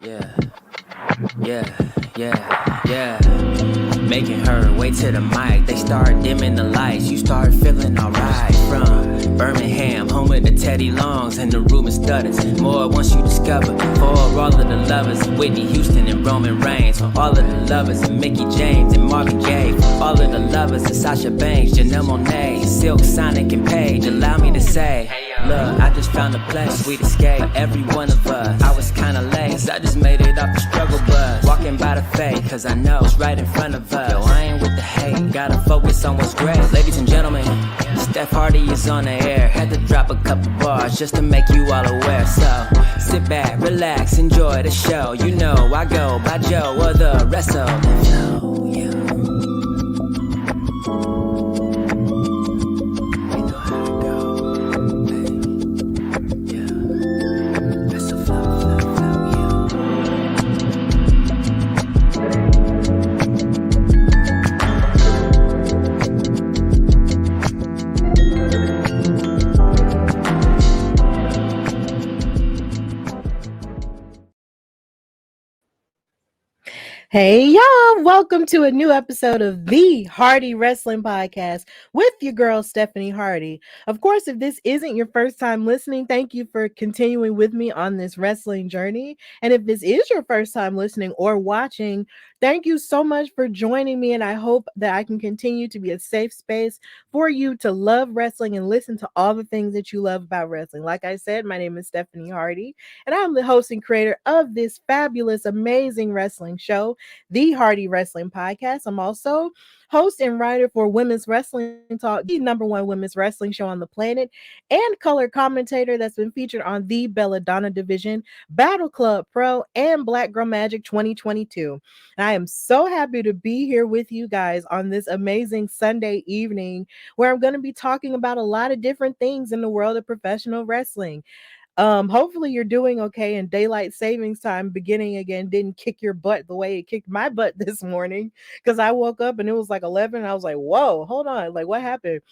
Yeah. Making her way to the mic. They start dimming the lights. You start feeling alright. From Birmingham, home of the Teddy Longs, and the room is stutters. More once you discover. For all of the lovers, Whitney Houston and Roman Reigns. For all of the lovers, and Mickey James and Marvin Gaye. For all of the lovers, and Sasha Banks, Janelle Monáe, Silk, Sonic, and Paige. Allow me to say, look, I just found a place, sweet escape for every one of us. I was kinda late, cause I just made it off the struggle bus. Walking by the fate, cause I know it's right in front of us. Yo, I ain't with the hate, gotta focus on what's great. Ladies and gentlemen, Steph Hardy is on the air. Had to drop a couple bars just to make you all aware. So, sit back, relax, enjoy the show. You know I go by Joe or the rest of the flow, yeah. Hey y'all, welcome to a new episode of the Hardy Wrestling Podcast with your girl Stephanie Hardy. Of course, if this isn't your first time listening, thank you for continuing with me on this wrestling journey. And if this is your first time listening or watching, thank you so much for joining me, and I hope that I can continue to be a safe space for you to love wrestling and listen to all the things that you love about wrestling. Like I said, my name is Stephanie Hardy, and I'm the host and creator of this fabulous, amazing wrestling show, the Hardy Wrestling Podcast. I'm also host and writer for Women's Wrestling Talk, the number one women's wrestling show on the planet, and color commentator that's been featured on the Belladonna Division, Battle Club Pro, and Black Girl Magic 2022. And I am so happy to be here with you guys on this amazing Sunday evening where I'm going to be talking about a lot of different things in the world of professional wrestling. Hopefully you're doing okay and daylight savings time beginning again didn't kick your butt the way it kicked my butt this morning, because I woke up and it was like 11 and I was like, whoa, hold on, like what happened?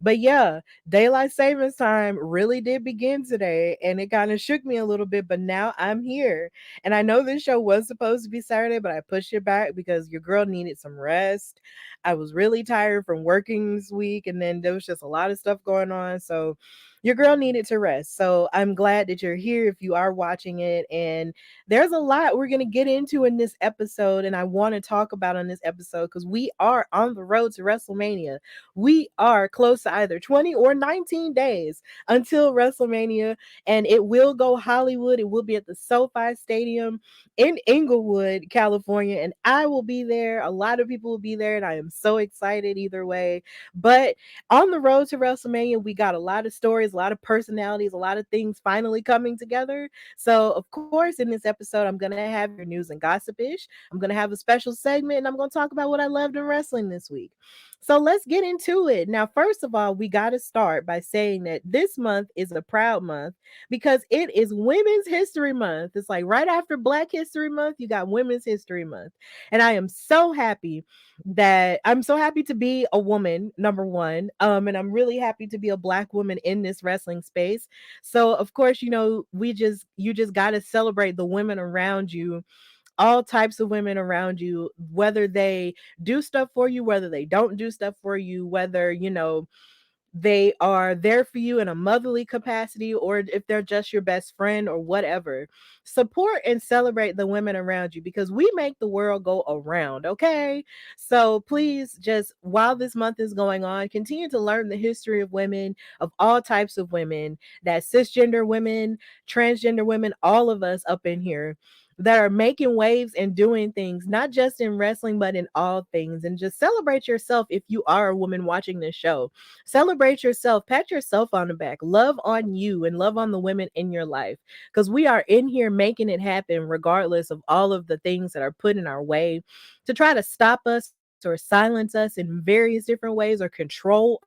But yeah, daylight savings time really did begin today, and it kind of shook me a little bit, but now I'm here. And I know this show was supposed to be Saturday, but I pushed it back because your girl needed some rest. I was really tired from working this week, and then there was just a lot of stuff going on. So your girl needed to rest. So I'm glad that you're here if you are watching it. And there's a lot we're going to get into in this episode, and I want to talk about on this episode because we are on the road to WrestleMania. We are close to either 20 or 19 days until WrestleMania, and it will go Hollywood. It will be at the SoFi Stadium in Inglewood, California, and I will be there. A lot of people will be there, and I am so excited either way. But on the road to WrestleMania, we got a lot of stories, a lot of personalities, a lot of things finally coming together. So, of course, in this episode, I'm going to have your news and gossip-ish. I'm going to have a special segment, and I'm going to talk about what I loved in wrestling this week. So let's get into it. Now, first of all, we got to start by saying that this month is a proud month because it is Women's History Month. It's like right after Black History Month, you got Women's History Month. And I am so happy to be a woman, number one. And I'm really happy to be a Black woman in this wrestling space. So, of course, you just got to celebrate the women around you, all types of women around you, whether they do stuff for you, whether they don't do stuff for you, whether, they are there for you in a motherly capacity, or if they're just your best friend or whatever. Support and celebrate the women around you because we make the world go around, okay? So please, just while this month is going on, continue to learn the history of women, of all types of women, that cisgender women, transgender women, all of us up in here that are making waves and doing things, not just in wrestling, but in all things. And just celebrate yourself if you are a woman watching this show. Celebrate yourself, pat yourself on the back, love on you, and love on the women in your life. Because we are in here making it happen, regardless of all of the things that are put in our way to try to stop us or silence us in various different ways or control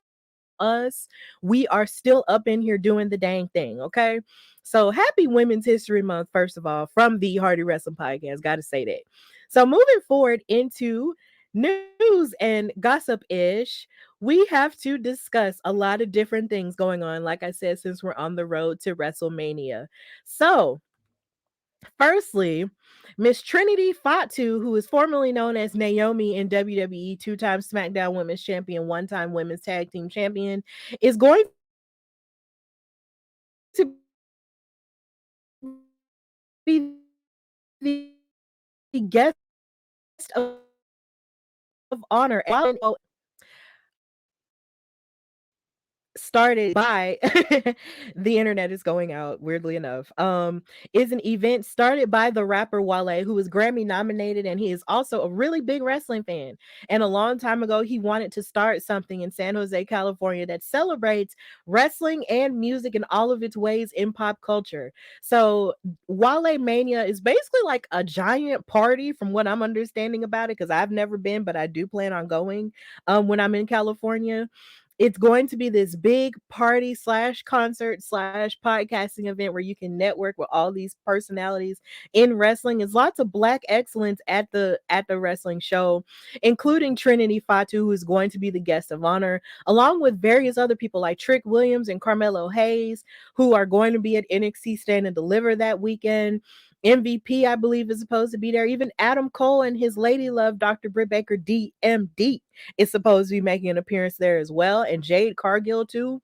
us. We are still up in here doing the dang thing, okay? So happy Women's History Month, first of all, from the Hardy Wrestling Podcast. Got to say that. So moving forward into news and gossip-ish, we have to discuss a lot of different things going on, like I said, since we're on the road to WrestleMania. So Firstly, Miss Trinity Fatu, who is formerly known as Naomi in WWE, two-time SmackDown Women's Champion, one-time Women's Tag Team Champion, is going to be the guest of honor at WrestleMania. Started by the internet is going out weirdly enough, is an event started by the rapper Wale, who is Grammy nominated, and he is also a really big wrestling fan. And a long time ago he wanted to start something in San Jose, California, that celebrates wrestling and music in all of its ways in pop culture. So Wale Mania is basically like a giant party from what I'm understanding about it, because I've never been, but I do plan on going when I'm in California. It's going to be this big party slash concert slash podcasting event where you can network with all these personalities in wrestling. There's lots of black excellence at the wrestling show, including Trinity Fatu, who is going to be the guest of honor, along with various other people like Trick Williams and Carmelo Hayes, who are going to be at NXT Stand and Deliver that weekend. MVP, I believe, is supposed to be there. Even Adam Cole and his lady love, Dr. Britt Baker, DMD, is supposed to be making an appearance there as well, and Jade Cargill too.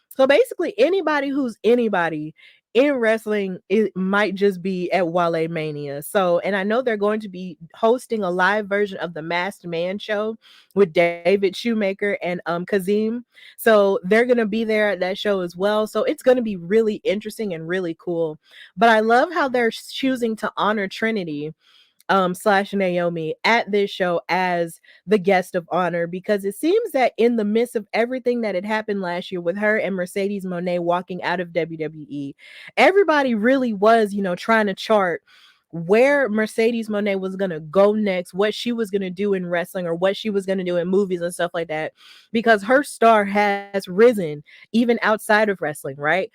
So basically, anybody who's anybody in wrestling, it might just be at Wale Mania. So, and I know they're going to be hosting a live version of the Masked Man show with David Shoemaker and Kazim. So they're gonna be there at that show as well. So it's gonna be really interesting and really cool. But I love how they're choosing to honor Trinity slash Naomi at this show as the guest of honor, because it seems that in the midst of everything that had happened last year with her and Mercedes Moné walking out of WWE, everybody really was, trying to chart where Mercedes Moné was going to go next, what she was going to do in wrestling or what she was going to do in movies and stuff like that, because her star has risen even outside of wrestling, right?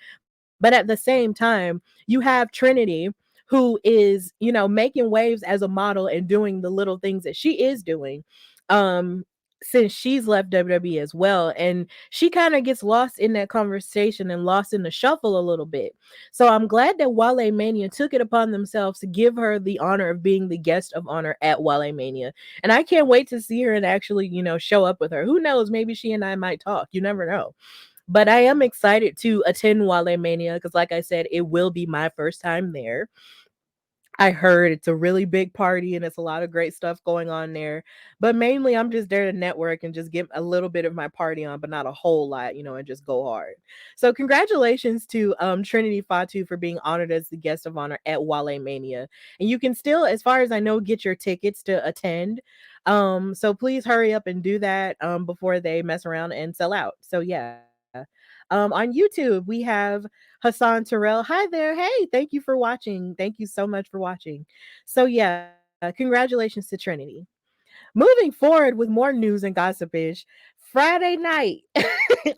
But at the same time, you have Trinity, who is, making waves as a model and doing the little things that she is doing. Um, since she's left WWE as well. And she kind of gets lost in that conversation and lost in the shuffle a little bit. So I'm glad that Wale Mania took it upon themselves to give her the honor of being the guest of honor at Wale Mania. And I can't wait to see her and actually, show up with her. Who knows? Maybe she and I might talk. You never know. But I am excited to attend Wale Mania because, like I said, it will be my first time there. I heard it's a really big party and it's a lot of great stuff going on there. But mainly, I'm just there to network and just get a little bit of my party on, but not a whole lot, and just go hard. So, congratulations to Trinity Fatu for being honored as the guest of honor at Wale Mania. And you can still, as far as I know, get your tickets to attend. So please hurry up and do that before they mess around and sell out. So yeah. On YouTube, we have Hassan Terrell. Hi there. Hey, thank you for watching. Thank you so much for watching. So yeah, congratulations to Trinity. Moving forward with more news and gossipish, Friday night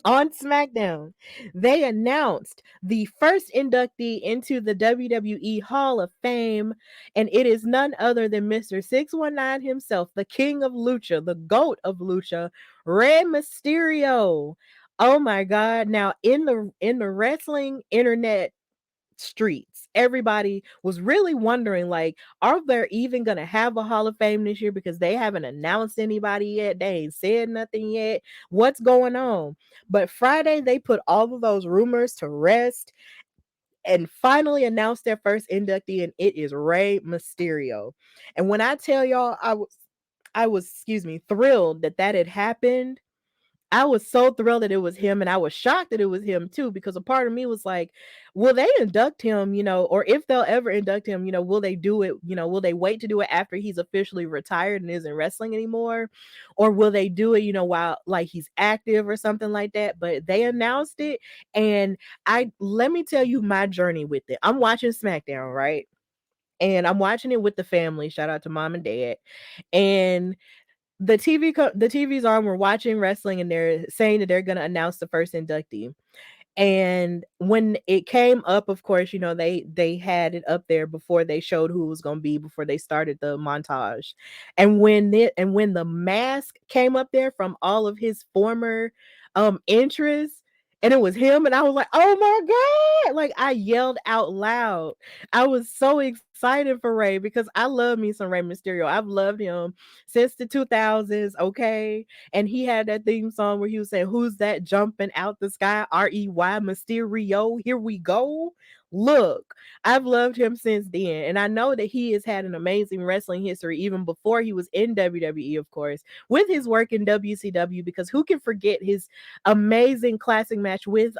on SmackDown, they announced the first inductee into the WWE Hall of Fame, and it is none other than Mr. 619 himself, the king of Lucha, the goat of Lucha, Rey Mysterio. Oh my God. Now in the wrestling internet streets, everybody was really wondering, like, are they even gonna have a Hall of Fame this year, because they haven't announced anybody yet, they ain't said nothing yet, what's going on? But Friday they put all of those rumors to rest and finally announced their first inductee, and it is Rey Mysterio. And when I tell y'all, I was excuse me, thrilled that that had happened. I was so thrilled that it was him, and I was shocked that it was him too, because a part of me was like, will they induct him, or if they'll ever induct him, will they do it, will they wait to do it after he's officially retired and isn't wrestling anymore? Or will they do it, while like he's active or something like that? But they announced it, and I let me tell you my journey with it. I'm watching SmackDown, right? And I'm watching it with the family. Shout out to mom and dad. And the TV's on. We're watching wrestling, and they're saying that they're gonna announce the first inductee. And when it came up, of course, they had it up there before they showed who it was going to be, before they started the montage. And when the mask came up there from all of his former interests, and it was him, and I was like, oh my God, like I yelled out loud. I was so excited for Ray because I love me some Ray Mysterio. I've loved him since the 2000s, okay? And he had that theme song where he was saying, "Who's that jumping out the sky? REY Mysterio, here we go." Look, I've loved him since then. And I know that he has had an amazing wrestling history even before he was in WWE, of course, with his work in WCW, because who can forget his amazing classic match with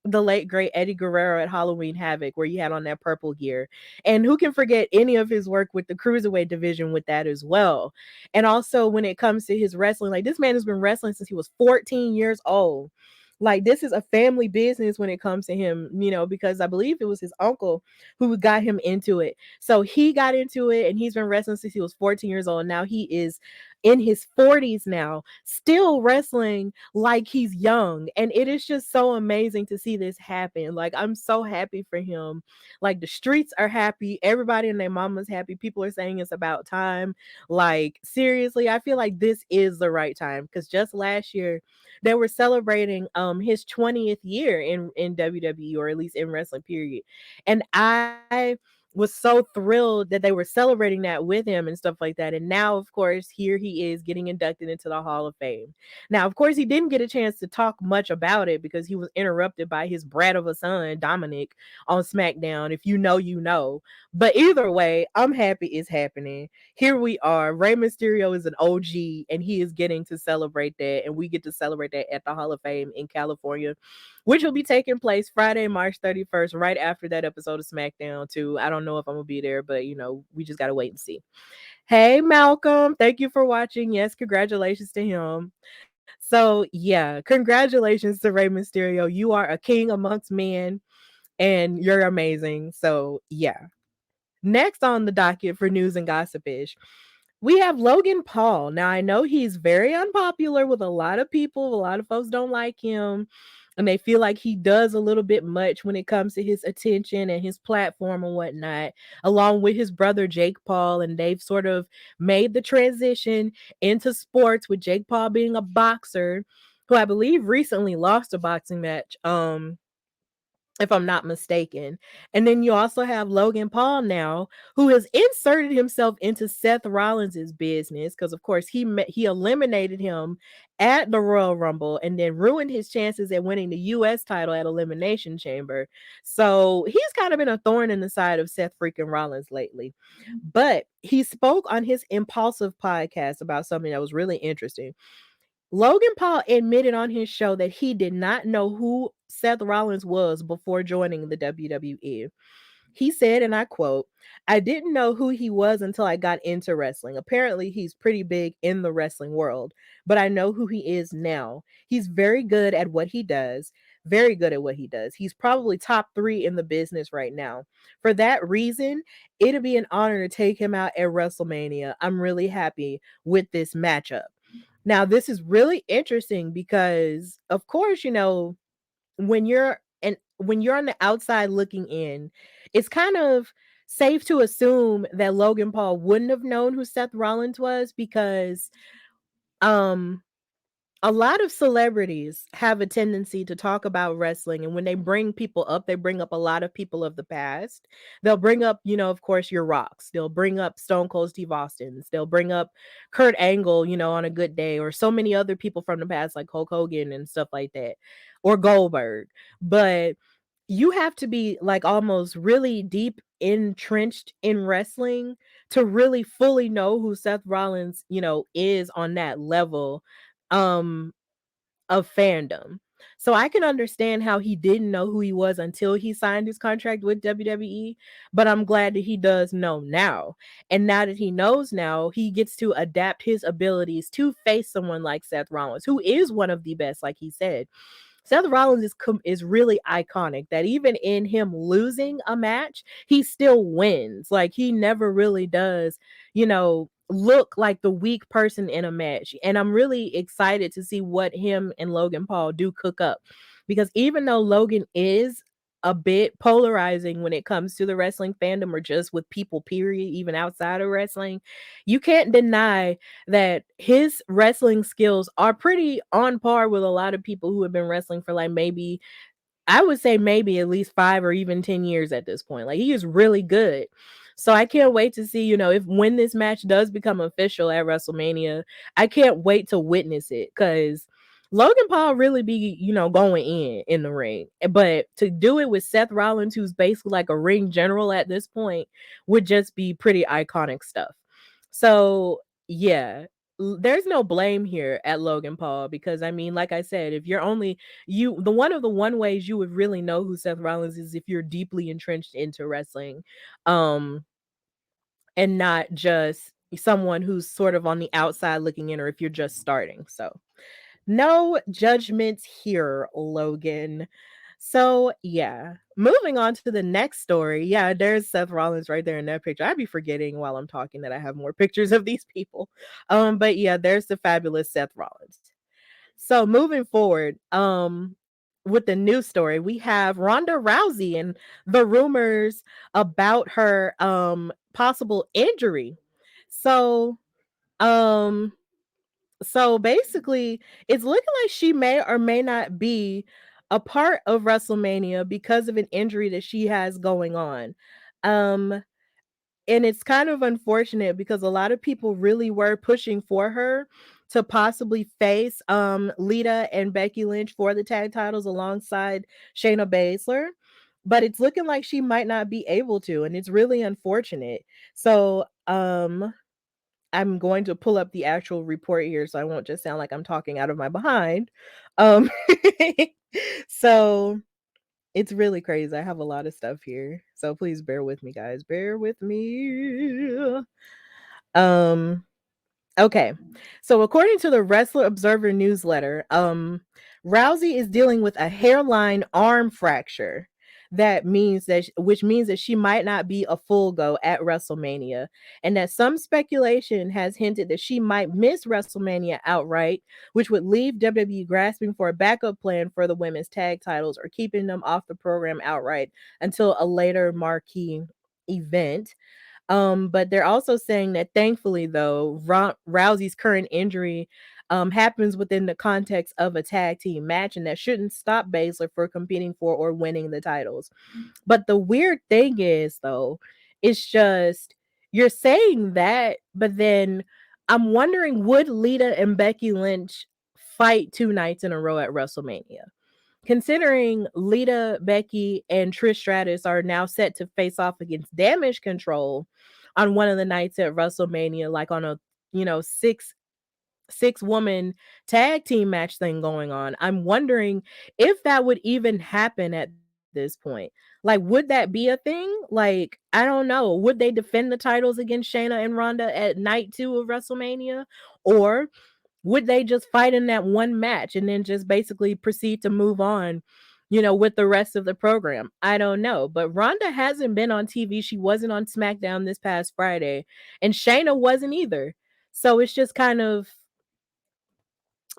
the late great Eddie Guerrero at Halloween Havoc, where he had on that purple gear. And who can forget any of his work with the cruiserweight division with that as well. And also when it comes to his wrestling, like this man has been wrestling since he was 14 years old. Like this is a family business when it comes to him, because I believe it was his uncle who got him into it. So he got into it and he's been wrestling since he was 14 years old. Now he is in his 40s now, still wrestling like he's young. And it is just so amazing to see this happen. Like, I'm so happy for him. Like, the streets are happy. Everybody and their mama's happy. People are saying it's about time. Like, seriously, I feel like this is the right time because just last year, they were celebrating his 20th year in WWE, or at least in wrestling period. And I was so thrilled that they were celebrating that with him and stuff like that. And now, of course, here he is getting inducted into the Hall of Fame. Now, of course, he didn't get a chance to talk much about it because he was interrupted by his brat of a son, Dominic, on SmackDown. If you know, you know. But either way, I'm happy it's happening. Here we are. Rey Mysterio is an OG and he is getting to celebrate that. And we get to celebrate that at the Hall of Fame in California, which will be taking place Friday, March 31st, right after that episode of SmackDown, too. I don't know if I'm going to be there, but we just got to wait and see. Hey, Malcolm. Thank you for watching. Yes, congratulations to him. So, yeah, congratulations to Rey Mysterio. You are a king amongst men and you're amazing. So, yeah. Next on the docket for news and gossipish, we have Logan Paul. Now, I know he's very unpopular with a lot of people. A lot of folks don't like him, and they feel like he does a little bit much when it comes to his attention and his platform and whatnot, along with his brother Jake Paul. And they've sort of made the transition into sports, with Jake Paul being a boxer who I believe recently lost a boxing match. If I'm not mistaken. And then you also have Logan Paul now, who has inserted himself into Seth Rollins's business because, of course, he eliminated him at the Royal Rumble and then ruined his chances at winning the U.S. title at Elimination Chamber. So he's kind of been a thorn in the side of Seth freaking Rollins lately. But he spoke on his Impulsive podcast about something that was really interesting. Logan Paul admitted on his show that he did not know who Seth Rollins was before joining the WWE. He said, and I quote, "I didn't know who he was until I got into wrestling. Apparently, he's pretty big in the wrestling world, but I know who he is now. He's very good at what he does. Very good at what he does. He's probably top 3 in the business right now. For that reason, it'll be an honor to take him out at WrestleMania. I'm really happy with this matchup." Now, this is really interesting because, of course, when you're on the outside looking in, it's kind of safe to assume that Logan Paul wouldn't have known who Seth Rollins was because um a lot of celebrities have a tendency to talk about wrestling, and when they bring people up, they bring up a lot of people of the past. They'll bring up, of course, your Rocks. They'll bring up Stone Cold Steve Austin's. They'll bring up Kurt Angle, on a good day, or so many other people from the past like Hulk Hogan and stuff like that, or Goldberg. But you have to be like almost really deep entrenched in wrestling to really fully know who Seth Rollins, is on that level um of fandom. So I can understand how he didn't know who he was until he signed his contract with WWE, but I'm glad that he does know now. And now that he knows now, he gets to adapt his abilities to face someone like Seth Rollins, who is one of the best, like he said. Seth Rollins is really iconic that even in him losing a match, he still wins. Like he never really does, look like the weak person in a match. And I'm really excited to see what him and Logan Paul do cook up. Because even though Logan is a bit polarizing when it comes to the wrestling fandom or just with people, period, even outside of wrestling, you can't deny that his wrestling skills are pretty on par with a lot of people who have been wrestling for like maybe, I would say maybe at least 5 or even 10 years at this point. Like he is really good. So I can't wait to see, if when this match does become official at WrestleMania, I can't wait to witness it because Logan Paul really be, going in the ring. But to do it with Seth Rollins, who's basically like a ring general at this point, would just be pretty iconic stuff. So yeah, there's no blame here at Logan Paul because I mean, like I said, if you're only the one ways you would really know who Seth Rollins is if you're deeply entrenched into wrestling, um, and not just someone who's sort of on the outside looking in, or if you're just starting. So no judgments here, Logan. So yeah, moving on to the next story. Yeah, there's Seth Rollins right there in that picture. I'd be forgetting while I'm talking that I have more pictures of these people. But yeah, there's the fabulous Seth Rollins. So moving forward, with the news story, we have Ronda Rousey and the rumors about her possible injury. So um so basically, it's looking like she may or may not be a part of WrestleMania because of an injury that she has going on. Um, and it's kind of unfortunate because a lot of people really were pushing for her to possibly face Lita and Becky Lynch for the tag titles alongside Shayna Baszler. But it's looking like she might not be able to, and it's really unfortunate. So I'm going to pull up the actual report here so I won't just sound like I'm talking out of my behind. Um so it's really crazy. I have a lot of stuff here. So please bear with me, guys. Bear with me. Um Okay. So according to the Wrestler Observer newsletter, Rousey is dealing with a hairline arm fracture. Which means that she might not be a full go at WrestleMania, and that some speculation has hinted that she might miss WrestleMania outright, which would leave WWE grasping for a backup plan for the women's tag titles or keeping them off the program outright until a later marquee event. But they're also saying that thankfully, though, Rousey's current injury happens within the context of a tag team match, and that shouldn't stop Baszler for competing for or winning the titles. But the weird thing is, though, it's just you're saying that, but then I'm wondering would Lita and Becky Lynch fight 2 nights in a row at WrestleMania? Considering Lita, Becky, and Trish Stratus are now set to face off against Damage Control on one of the nights at WrestleMania, like on a six woman tag team match thing going on. I'm wondering if that would even happen at this point. Like, would that be a thing? Like, I don't know. Would they defend the titles against Shayna and Ronda at night 2 of WrestleMania? Or would they just fight in that one match and then just basically proceed to move on, with the rest of the program? I don't know. But Ronda hasn't been on TV. She wasn't on SmackDown this past Friday, and Shayna wasn't either. So it's just kind of,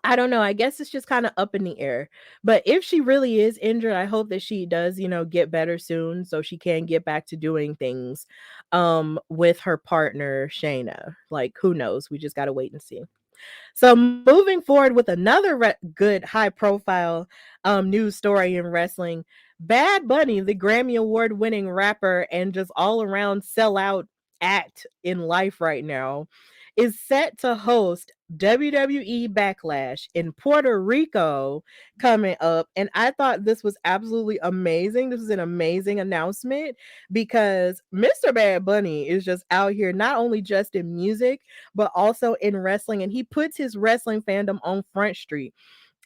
I don't know. I guess it's just kind of up in the air. But if she really is injured, I hope that she does, get better soon so she can get back to doing things with her partner Shayna. Like, who knows? We just got to wait and see. So moving forward with another good high profile news story in wrestling, Bad Bunny, the Grammy Award winning rapper and just all around sellout act in life right now, is set to host WWE Backlash in Puerto Rico coming up. And I thought this was absolutely amazing. This is an amazing announcement because Mr. Bad Bunny is just out here, not only just in music, but also in wrestling. And he puts his wrestling fandom on Front Street.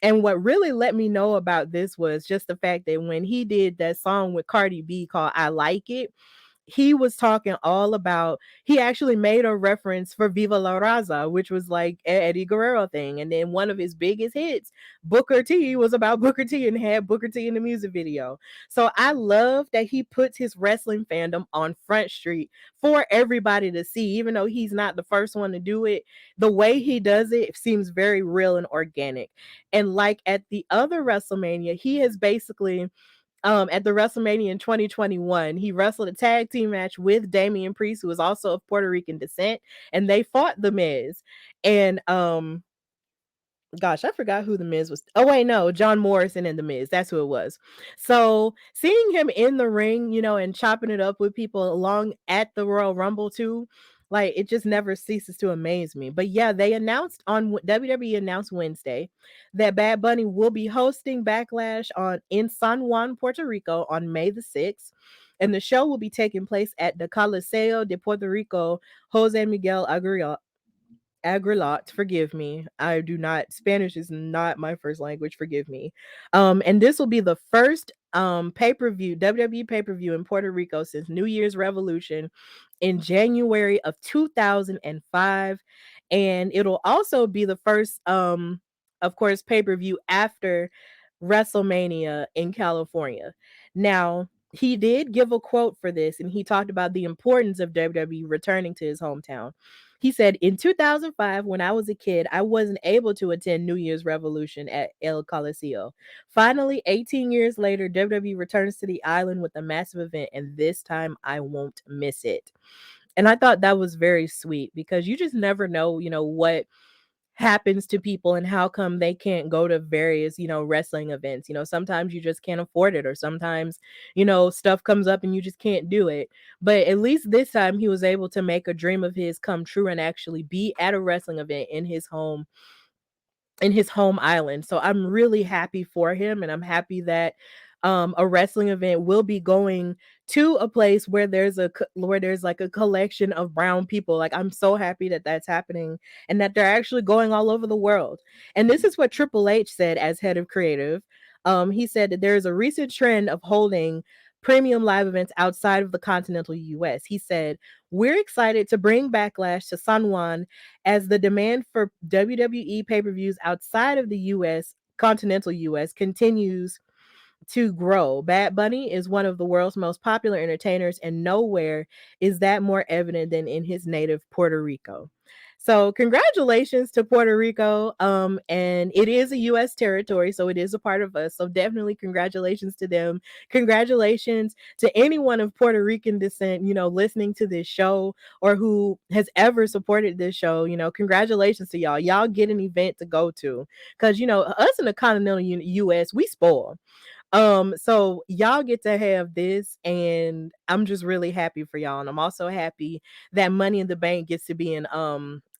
And what really let me know about this was just the fact that when he did that song with Cardi B called I Like It, he was talking all about, he actually made a reference for Viva La Raza, which was like an Eddie Guerrero thing. And then one of his biggest hits, Booker T, was about Booker T and had Booker T in the music video. So I love that he puts his wrestling fandom on Front Street for everybody to see, even though he's not the first one to do it. The way he does it seems very real and organic. And like at the other WrestleMania, he has basically at the WrestleMania in 2021, he wrestled a tag team match with Damian Priest, who is also of Puerto Rican descent, and they fought The Miz. And Gosh, I forgot who the Miz was. Oh wait, no, John Morrison and the Miz. That's who it was. So seeing him in the ring, and chopping it up with people along at the Royal Rumble too, like it just never ceases to amaze me. But yeah, they announced on WWE announced Wednesday that Bad Bunny will be hosting Backlash on in San Juan, Puerto Rico on May the 6th. And the show will be taking place at the Coliseo de Puerto Rico Jose Miguel Agrilot, forgive me. I do not Spanish is not my first language, forgive me. And this will be the first pay-per-view, WWE pay-per-view in Puerto Rico since New Year's Revolution in January of 2005. And it'll also be the first of course pay-per-view after Wrestlemania in California. Now, he did give a quote for this and he talked about the importance of WWE returning to his hometown. He said, in 2005, when I was a kid, I wasn't able to attend New Year's Revolution at El Coliseo. Finally, 18 years later, WWE returns to the island with a massive event, and this time I won't miss it. And I thought that was very sweet because you just never know, what happens to people and how come they can't go to various, wrestling events. Sometimes you just can't afford it, or sometimes, stuff comes up and you just can't do it. But at least this time he was able to make a dream of his come true and actually be at a wrestling event in his home island. So I'm really happy for him and I'm happy that a wrestling event will be going to a place where there's like a collection of brown people. Like I'm so happy that that's happening and that they're actually going all over the world. And this is what Triple H said as head of creative. He said that there is a recent trend of holding premium live events outside of the continental US. He said, "We're excited to bring Backlash to San Juan as the demand for WWE pay-per-views outside of the US, continental US, continues to grow. Bad Bunny is one of the world's most popular entertainers, and nowhere is that more evident than in his native Puerto Rico." So, congratulations to Puerto Rico. And it is a US territory, so it is a part of us. So definitely congratulations to them. Congratulations to anyone of Puerto Rican descent, listening to this show or who has ever supported this show. Congratulations to y'all. Y'all get an event to go to. Because us in the continental US, we spoil. So y'all get to have this, and I'm just really happy for y'all. And I'm also happy that Money in the Bank gets to be in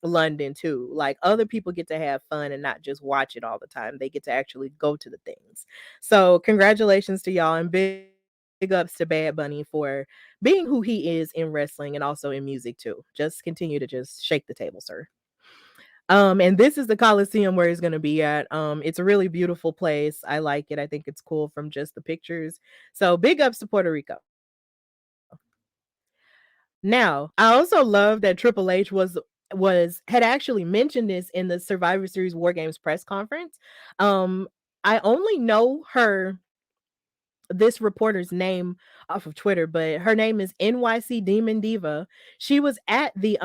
London too. Like other people get to have fun and not just watch it all the time. They get to actually go to the things. So congratulations to y'all and big ups to Bad Bunny for being who he is in wrestling and also in music too. Just continue to just shake the table, sir. And this is the Coliseum where he's gonna be at. It's a really beautiful place. I like it. I think it's cool from just the pictures. So big ups to Puerto Rico. Now, I also love that Triple H had actually mentioned this in the Survivor Series War Games press conference. Um, I only know this reporter's name off of Twitter, but her name is NYC Demon Diva. She was at the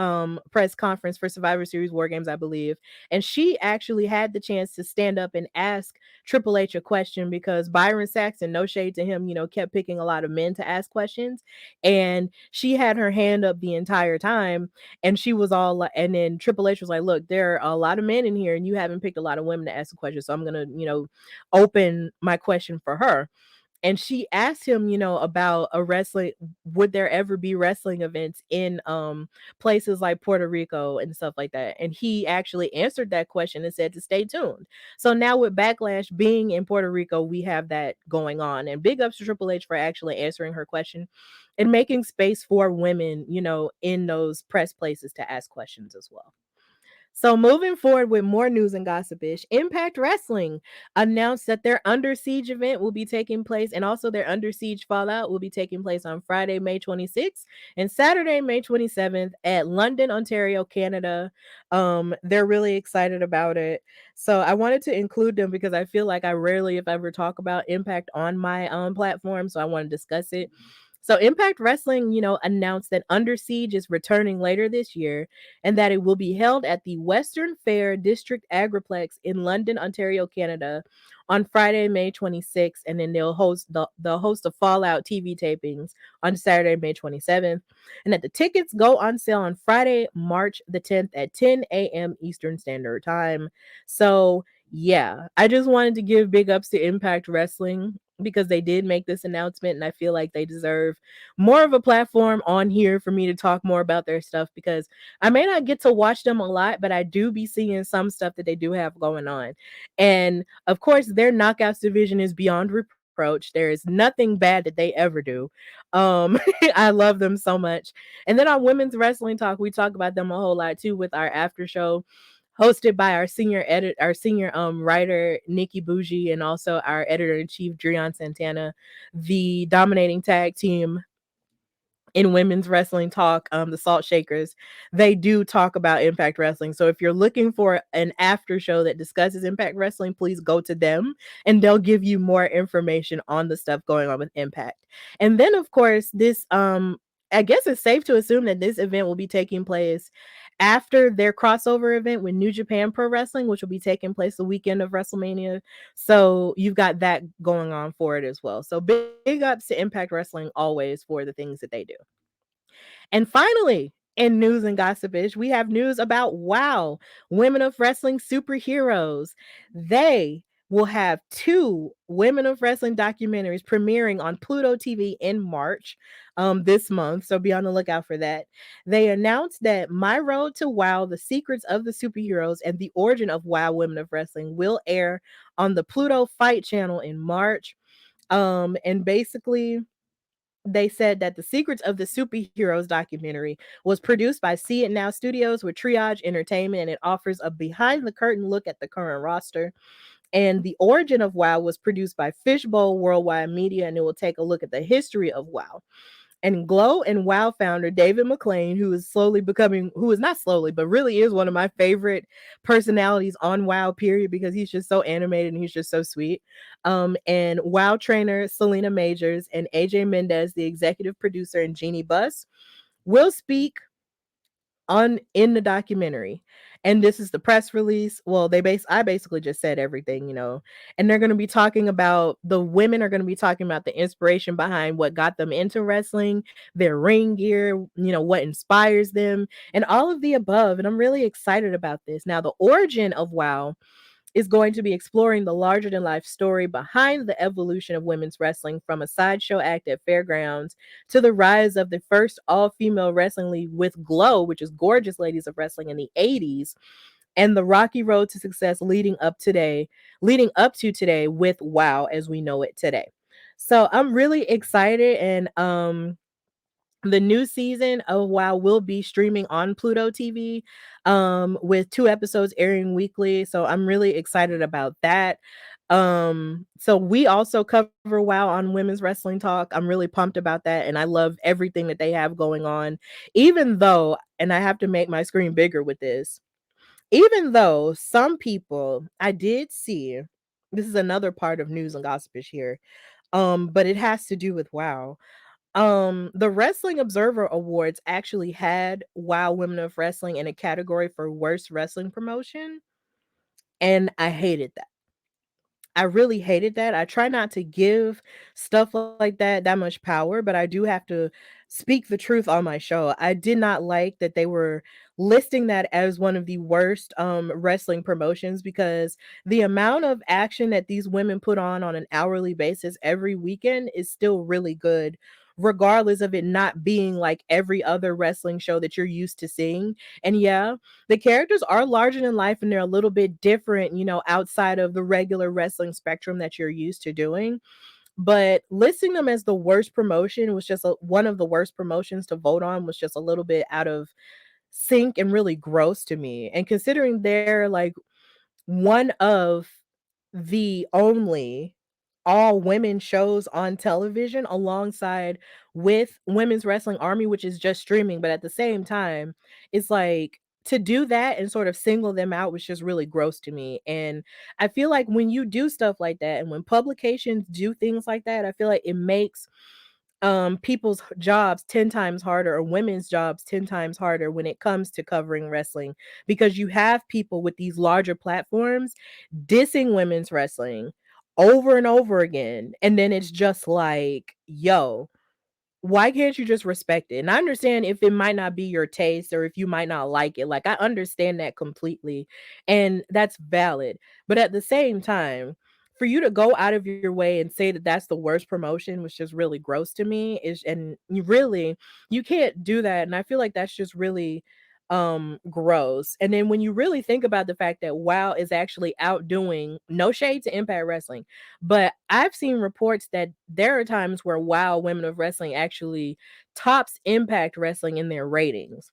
press conference for Survivor Series War Games, I believe, and she actually had the chance to stand up and ask Triple H a question because Byron Saxton, no shade to him, kept picking a lot of men to ask questions, and she had her hand up the entire time, and she was all like, and then Triple H was like, "Look, there are a lot of men in here, and you haven't picked a lot of women to ask a question, so I'm gonna, open my question for her." And she asked him, about a wrestling, would there ever be wrestling events in places like Puerto Rico and stuff like that? And he actually answered that question and said to stay tuned. So now with Backlash being in Puerto Rico, we have that going on. And big ups to Triple H for actually answering her question and making space for women, in those press places to ask questions as well. So moving forward with more news and gossipish, Impact Wrestling announced that their Under Siege event will be taking place, and also their Under Siege Fallout will be taking place on Friday, May 26th and Saturday, May 27th at London, Ontario, Canada. They're really excited about it. So I wanted to include them because I feel like I rarely, if ever, talk about Impact on my platform. So I want to discuss it. So Impact Wrestling, announced that Under Siege is returning later this year and that it will be held at the Western Fair District Agriplex in London, Ontario, Canada on Friday, May 26th, and then they'll host a Fallout TV tapings on Saturday, May 27th, and that the tickets go on sale on Friday, March the 10th at 10 a.m. Eastern Standard Time. So Yeah, I just wanted to give big ups to Impact Wrestling because they did make this announcement, and I feel like they deserve more of a platform on here for me to talk more about their stuff, because I may not get to watch them a lot, but I do be seeing some stuff that they do have going on. And of course, their knockouts division is beyond reproach. There is nothing bad that they ever do. Um I love them so much. And then on Women's Wrestling Talk, we talk about them a whole lot too with our after show hosted by our senior writer Nikki Bougie, and also our editor in chief Drian Santana, the dominating tag team in Women's Wrestling Talk, the Salt Shakers. They do talk about Impact Wrestling. So if you're looking for an after show that discusses Impact Wrestling, please go to them and they'll give you more information on the stuff going on with Impact. And then of course, this I guess it's safe to assume that this event will be taking place after their crossover event with New Japan Pro Wrestling, which will be taking place the weekend of WrestleMania. So you've got that going on for it as well. So big ups to Impact Wrestling always for the things that they do. And finally, in news and gossipish, we have news about WoW, Women of Wrestling Superheroes. They will have two Women of Wrestling documentaries premiering on Pluto TV in March this month. So be on the lookout for that. They announced that My Road to WoW, The Secrets of the Superheroes, and the Origin of WoW Women of Wrestling will air on the Pluto Fight channel in March. And basically, they said that the Secrets of the Superheroes documentary was produced by See It Now Studios with Triage Entertainment, and it offers a behind the curtain look at the current roster. And the Origin of WoW was produced by Fishbowl Worldwide Media, and it will take a look at the history of WoW. And Glow and WoW founder David McLean, who is not slowly, but really is one of my favorite personalities on WoW, period, because he's just so animated and he's just so sweet. And WoW trainer Selena Majors and AJ Mendez, the executive producer, and Jeannie Buss will speak on in the documentary. And this is the press release. Well, I basically just said everything, and they're going to be talking about the women are going to be talking about the inspiration behind what got them into wrestling, their ring gear, what inspires them, and all of the above. And I'm really excited about this. Now, the origin of WoW is going to be exploring the larger than life story behind the evolution of women's wrestling, from a sideshow act at fairgrounds to the rise of the first all female wrestling league with Glow, which is Gorgeous Ladies of Wrestling, in the 80s, and the rocky road to success leading up to today with WoW as we know it today. So I'm really excited, and the new season of WoW will be streaming on Pluto TV, with 2 episodes airing weekly. So I'm really excited about that. So we also cover WoW on Women's Wrestling Talk. I'm really pumped about that, and I love everything that they have going on. Even though, and I have to make my screen bigger with this, even though some people I did see, this is another part of news and gossipish here, but it has to do with WoW. The Wrestling Observer Awards actually had WoW Women of Wrestling in a category for worst wrestling promotion, and I hated that. I really hated that. I try not to give stuff like that much power, but I do have to speak the truth on my show. I did not like that they were listing that as one of the worst wrestling promotions, because the amount of action that these women put on an hourly basis every weekend is still really good, regardless of it not being like every other wrestling show that you're used to seeing. And yeah, the characters are larger than life, and they're a little bit different, outside of the regular wrestling spectrum that you're used to doing. But listing them as the worst promotion was just one of the worst promotions to vote on, was just a little bit out of sync and really gross to me. And considering they're like one of the only all women shows on television, alongside with Women's Wrestling Army, which is just streaming, but at the same time, it's like, to do that and sort of single them out was just really gross to me. And I feel like when you do stuff like that, and when publications do things like that, I feel like it makes people's jobs 10 times harder, or women's jobs 10 times harder, when it comes to covering wrestling, because you have people with these larger platforms dissing women's wrestling over and over again, and then it's just like, yo, why can't you just respect it? And I understand if it might not be your taste or if you might not like it. Like, I understand that completely. And that's valid. But at the same time, for you to go out of your way and say that that's the worst promotion was just really gross to me. Is and you really you can't do that. And I feel like that's just really gross. And then when you really think about the fact that WoW is actually outdoing, no shade to Impact Wrestling, but I've seen reports that there are times where WoW Women of Wrestling actually tops Impact Wrestling in their ratings.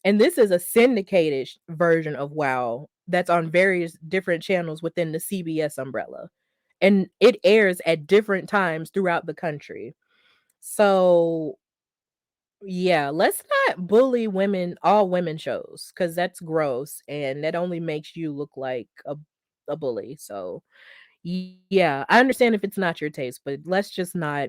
And this is a syndicated version of WoW that's on various different channels within the CBS umbrella. And it airs at different times throughout the country. So, yeah, let's not bully women, all women shows, because that's gross and that only makes you look like a bully. So, yeah, I understand if it's not your taste, but let's just not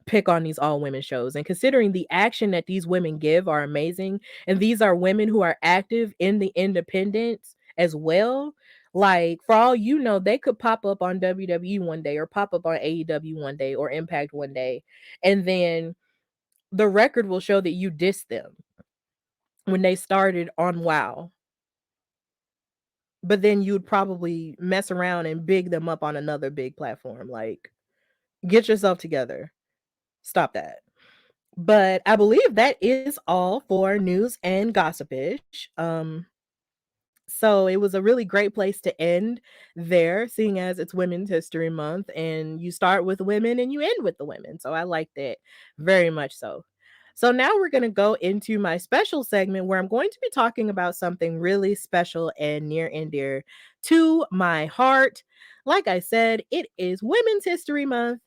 pick on these all women shows. And considering the action that these women give are amazing, and these are women who are active in the independents as well. Like, for all you know, they could pop up on WWE one day or pop up on AEW one day or Impact one day. And then the record will show that you dissed them when they started on WoW. But then you'd probably mess around and big them up on another big platform. Like, get yourself together. Stop that. But I believe that is all for news and gossipish. So it was a really great place to end there, seeing as it's Women's History Month, and you start with women and you end with the women. So I like that very much so. So now we're going to go into my special segment where I'm going to be talking about something really special and near and dear to my heart. Like I said, it is Women's History Month.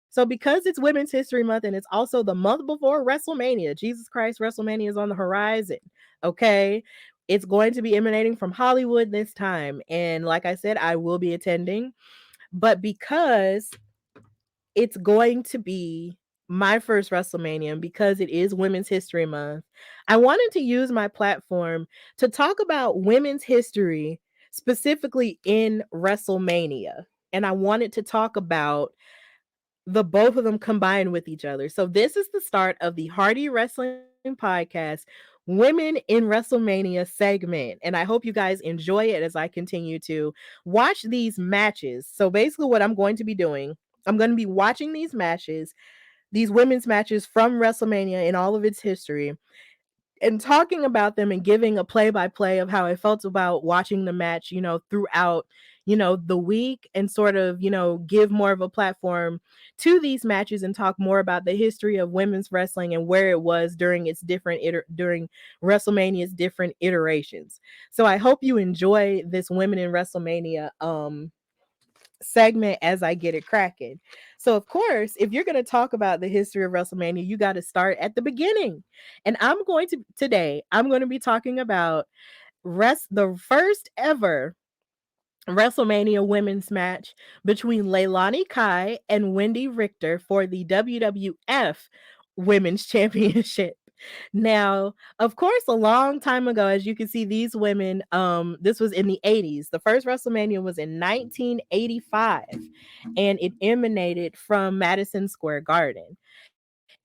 So because it's Women's History Month and it's also the month before WrestleMania, Jesus Christ, WrestleMania is on the horizon. Okay. It's going to be emanating from Hollywood this time. And like I said, I will be attending. But because it's going to be my first WrestleMania, and because it is Women's History Month, I wanted to use my platform to talk about women's history, specifically in WrestleMania. And I wanted to talk about the both of them combined with each other. So this is the start of the Hardy Wrestling Podcast Women in WrestleMania segment. And I hope you guys enjoy it as I continue to watch these matches. So basically what I'm going to be doing, I'm going to be watching these matches, these women's matches from WrestleMania in all of its history, and talking about them and giving a play by play of how I felt about watching the match, throughout, the week, and sort of, give more of a platform to these matches and talk more about the history of women's wrestling and where it was during its during WrestleMania's different iterations. So I hope you enjoy this Women in WrestleMania segment as I get it cracking. So, of course, if you're going to talk about the history of WrestleMania, you got to start at the beginning. And I'm going to be talking about the first ever WrestleMania women's match between Leilani Kai and Wendi Richter for the WWF Women's Championship. Now, of course, a long time ago, as you can see, these women, this was in the 80s. The first WrestleMania was in 1985, and it emanated from Madison Square Garden.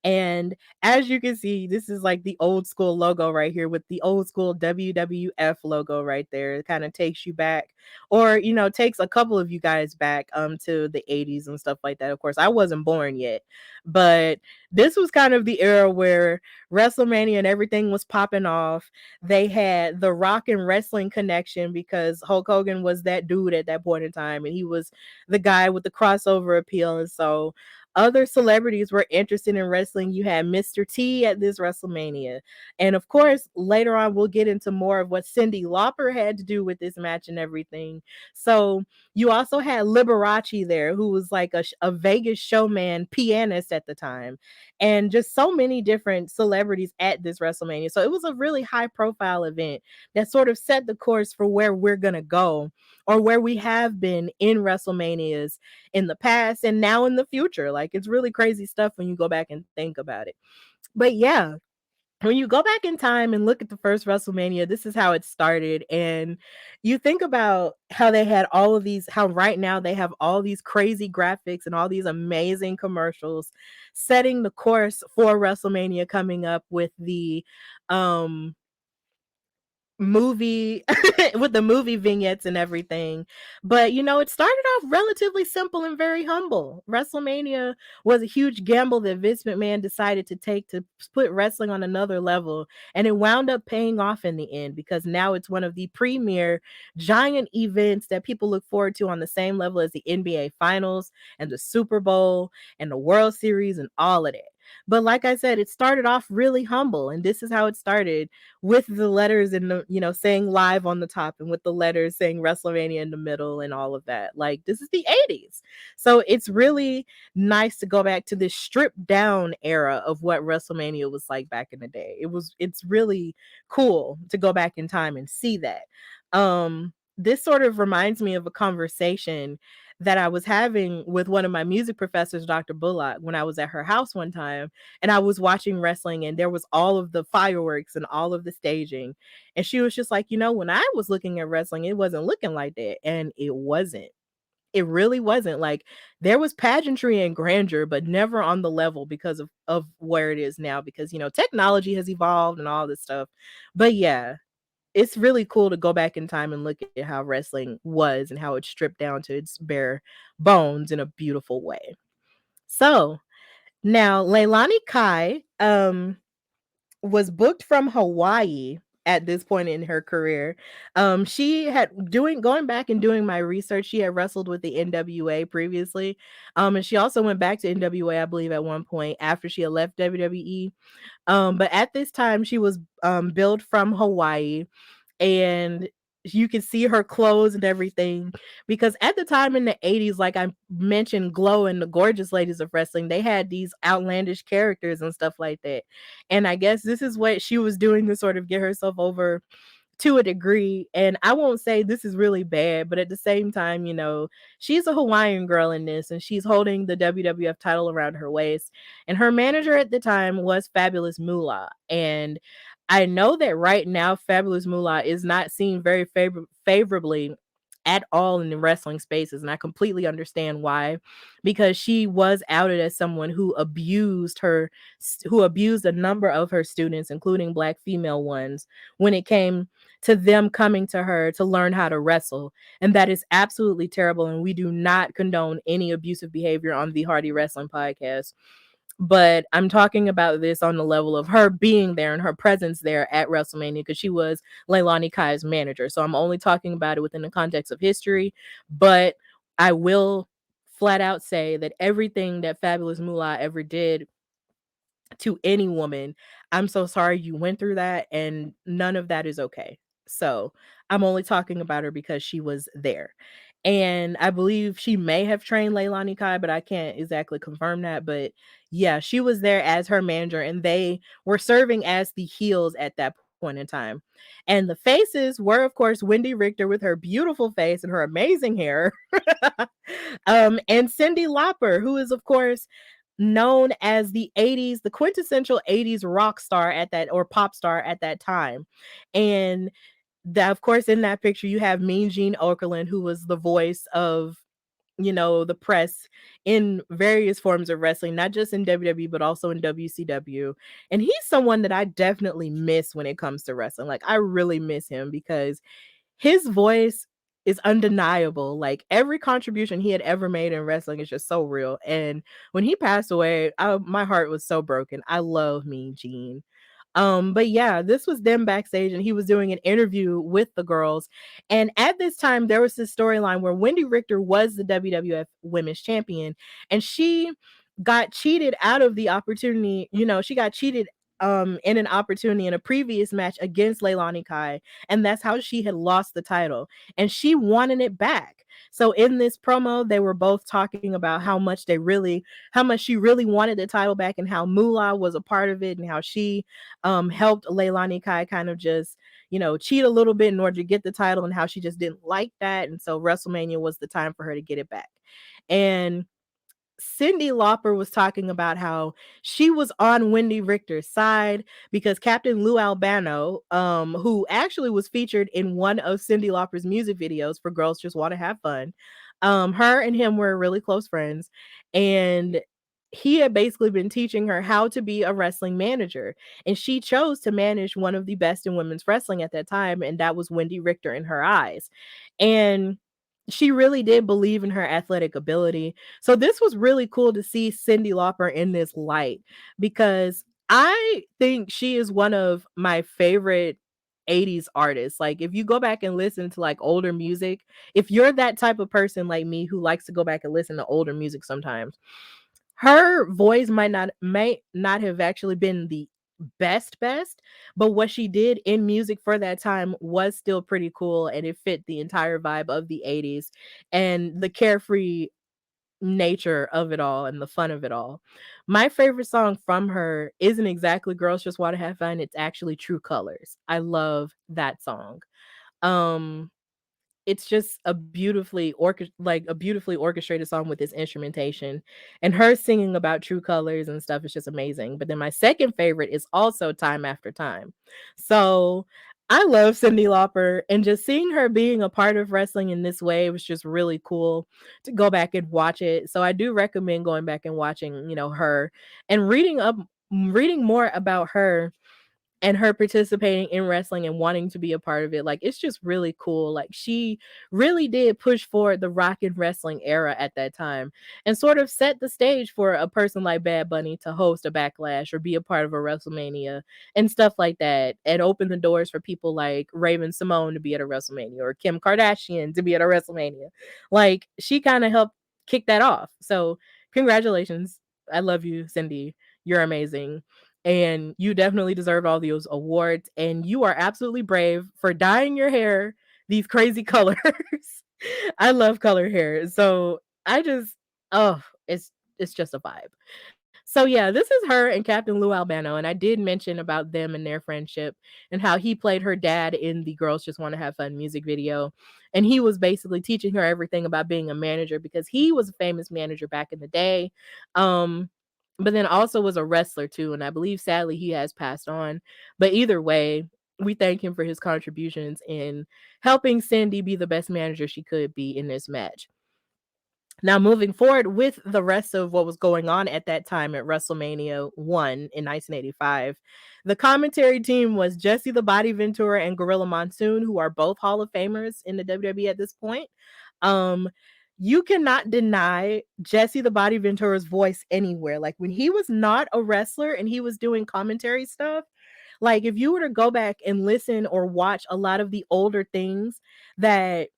And as you can see, this is like the old school logo right here with the old school WWF logo right there. It kind of takes you back, or takes a couple of you guys back to the 80s and stuff like that. Of course, I wasn't born yet, but this was kind of the era where WrestleMania and everything was popping off. They had the Rock and Wrestling connection because Hulk Hogan was that dude at that point in time, and he was the guy with the crossover appeal. And so other celebrities were interested in wrestling. You had Mr. T at this WrestleMania. And of course, later on, we'll get into more of what Cyndi Lauper had to do with this match and everything. So you also had Liberace there, who was like a Vegas showman pianist at the time, and just so many different celebrities at this WrestleMania. So it was a really high profile event that sort of set the course for where we're going to go, or where we have been in WrestleManias in the past and now in the future. Like, it's really crazy stuff when you go back and think about it. But yeah, when you go back in time and look at the first WrestleMania, this is how it started. And you think about how they had all of these, how right now they have all these crazy graphics and all these amazing commercials setting the course for WrestleMania coming up with the um movie with the movie vignettes and everything. But it started off relatively simple and very humble. WrestleMania was a huge gamble that Vince McMahon decided to take to put wrestling on another level, and it wound up paying off in the end because now it's one of the premier giant events that people look forward to on the same level as the NBA Finals and the Super Bowl and the World Series and all of that. But like I said, it started off really humble, and this is how it started, with the letters in the, saying live on the top, and with the letters saying WrestleMania in the middle and all of that. Like, this is the 80s. So it's really nice to go back to this stripped down era of what WrestleMania was like back in the day. It's really cool to go back in time and see that. This sort of reminds me of a conversation that I was having with one of my music professors, Dr. Bullock, when I was at her house one time, and I was watching wrestling, and there was all of the fireworks and all of the staging. And she was just like, when I was looking at wrestling, it wasn't looking like that. And it wasn't. It really wasn't. Like, there was pageantry and grandeur, but never on the level because of where it is now, because technology has evolved and all this stuff. But yeah, it's really cool to go back in time and look at how wrestling was and how it's stripped down to its bare bones in a beautiful way. So now Leilani Kai was booked from Hawaii at this point in her career. She had going back and doing my research, she had wrestled with the NWA previously. And she also went back to NWA, I believe, at one point after she had left WWE. But at this time she was billed from Hawaii, and you can see her clothes and everything, because at the time in the 80s, like I mentioned, Glow and the Gorgeous Ladies of Wrestling, they had these outlandish characters and stuff like that. And I guess this is what she was doing to sort of get herself over to a degree. And I won't say this is really bad, but at the same time, she's a Hawaiian girl in this, and she's holding the WWF title around her waist. And her manager at the time was Fabulous Moolah. And I know that right now, Fabulous Moolah is not seen very favorably at all in the wrestling spaces. And I completely understand why, because she was outed as someone who abused a number of her students, including Black female ones, when it came to them coming to her to learn how to wrestle. And that is absolutely terrible. And we do not condone any abusive behavior on the Hardy Wrestling Podcast. But I'm talking about this on the level of her being there and her presence there at WrestleMania, because she was Leilani Kai's manager. So I'm only talking about it within the context of history. But I will flat out say that everything that Fabulous Moolah ever did to any woman, I'm so sorry you went through that, and none of that is okay. So I'm only talking about her because she was there. And I believe she may have trained Leilani Kai, but I can't exactly confirm that. But yeah, she was there as her manager, and they were serving as the heels at that point in time. And the faces were, of course, Wendi Richter with her beautiful face and her amazing hair, and Cyndi Lauper, who is, of course, known as the 80s, the quintessential 80s rock star at that, or pop star at that time. And that, of course, in that picture you have Mean Gene Okerlund, who was the voice of the press in various forms of wrestling, not just in WWE but also in WCW. And he's someone that I definitely miss when it comes to wrestling. Like, I really miss him because his voice is undeniable. Like, every contribution he had ever made in wrestling is just so real. And when he passed away, my heart was so broken. I love Mean Gene. But yeah, this was them backstage, and he was doing an interview with the girls. And at this time, there was this storyline where Wendi Richter was the WWF Women's Champion, and she got cheated out of the opportunity. She got cheated in an opportunity in a previous match against Leilani Kai, and that's how she had lost the title, and she wanted it back. So in this promo, they were both talking about how much she really wanted the title back, and how Moolah was a part of it, and how she helped Leilani Kai kind of just cheat a little bit in order to get the title, and how she just didn't like that, and so WrestleMania was the time for her to get it back. And Cyndi Lauper was talking about how she was on Wendi Richter's side because Captain Lou Albano, who actually was featured in one of Cyndi Lauper's music videos for Girls Just Want to Have Fun, her and him were really close friends, and he had basically been teaching her how to be a wrestling manager, and she chose to manage one of the best in women's wrestling at that time, and that was Wendi Richter in her eyes, and she really did believe in her athletic ability. So this was really cool to see Cyndi Lauper in this light because I think she is one of my favorite 80s artists. Like if you go back and listen to like older music, if you're that type of person like me who likes to go back and listen to older music sometimes, her voice may not have actually been the best, but what she did in music for that time was still pretty cool and it fit the entire vibe of the 80s and the carefree nature of it all and the fun of it all. My favorite song from her isn't exactly Girls Just Want to Have Fun, it's actually True Colors. I love that song. Um it's just a beautifully orchestrated song with this instrumentation, and her singing about true colors and stuff is just amazing. But then my second favorite is also Time After Time. So I love Cyndi Lauper, and just seeing her being a part of wrestling in this way was just really cool to go back and watch it. So I do recommend going back and watching, her and reading more about her and her participating in wrestling and wanting to be a part of it. Like it's just really cool. Like she really did push forward the rock and wrestling era at that time and sort of set the stage for a person like Bad Bunny to host a Backlash or be a part of a WrestleMania and stuff like that, and open the doors for people like Raven Simone to be at a WrestleMania or Kim Kardashian to be at a WrestleMania. Like she kind of helped kick that off. So congratulations. I love you, Cyndi. You're amazing, and you definitely deserve all those awards, and you are absolutely brave for dyeing your hair these crazy colors. I love color hair. So I just oh, it's just a vibe. So yeah, this is her and Captain Lou Albano, and I did mention about them and their friendship and how he played her dad in the Girls Just Want to Have Fun music video, and he was basically teaching her everything about being a manager because he was a famous manager back in the day. Um but then also was a wrestler too, and I believe sadly he has passed on. But either way, we thank him for his contributions in helping Cyndi be the best manager she could be in this match. Now, moving forward with the rest of what was going on at that time at WrestleMania 1 in 1985, the commentary team was Jesse the Body Ventura and Gorilla Monsoon, who are both Hall of Famers in the WWE at this point. Um, you cannot deny Jesse the Body Ventura's voice anywhere. Like when he was not a wrestler and he was doing commentary stuff, like if you were to go back and listen or watch a lot of the older things that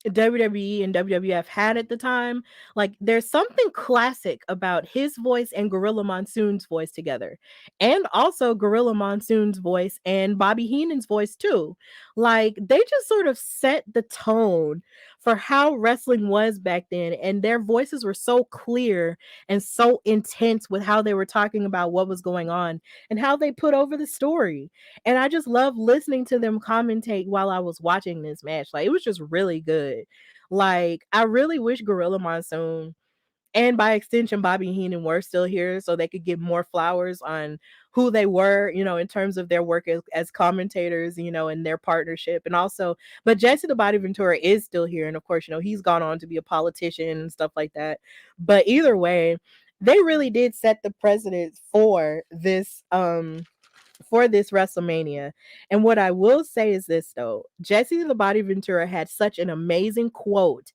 WWE and WWF had at the time, like there's something classic about his voice and Gorilla Monsoon's voice together. And also Gorilla Monsoon's voice and Bobby Heenan's voice too. Like they just sort of set the tone for how wrestling was back then, and their voices were so clear and so intense with how they were talking about what was going on and how they put over the story. And I just love listening to them commentate while I was watching this match. Like it was just really good. Like I really wish Gorilla Monsoon and by extension Bobby Heenan were still here so they could get more flowers on who they were, in terms of their work as commentators, and their partnership. And also, but Jesse the Body Ventura is still here. And of course, he's gone on to be a politician and stuff like that. But either way, they really did set the precedent for this WrestleMania. And what I will say is this though, Jesse the Body Ventura had such an amazing quote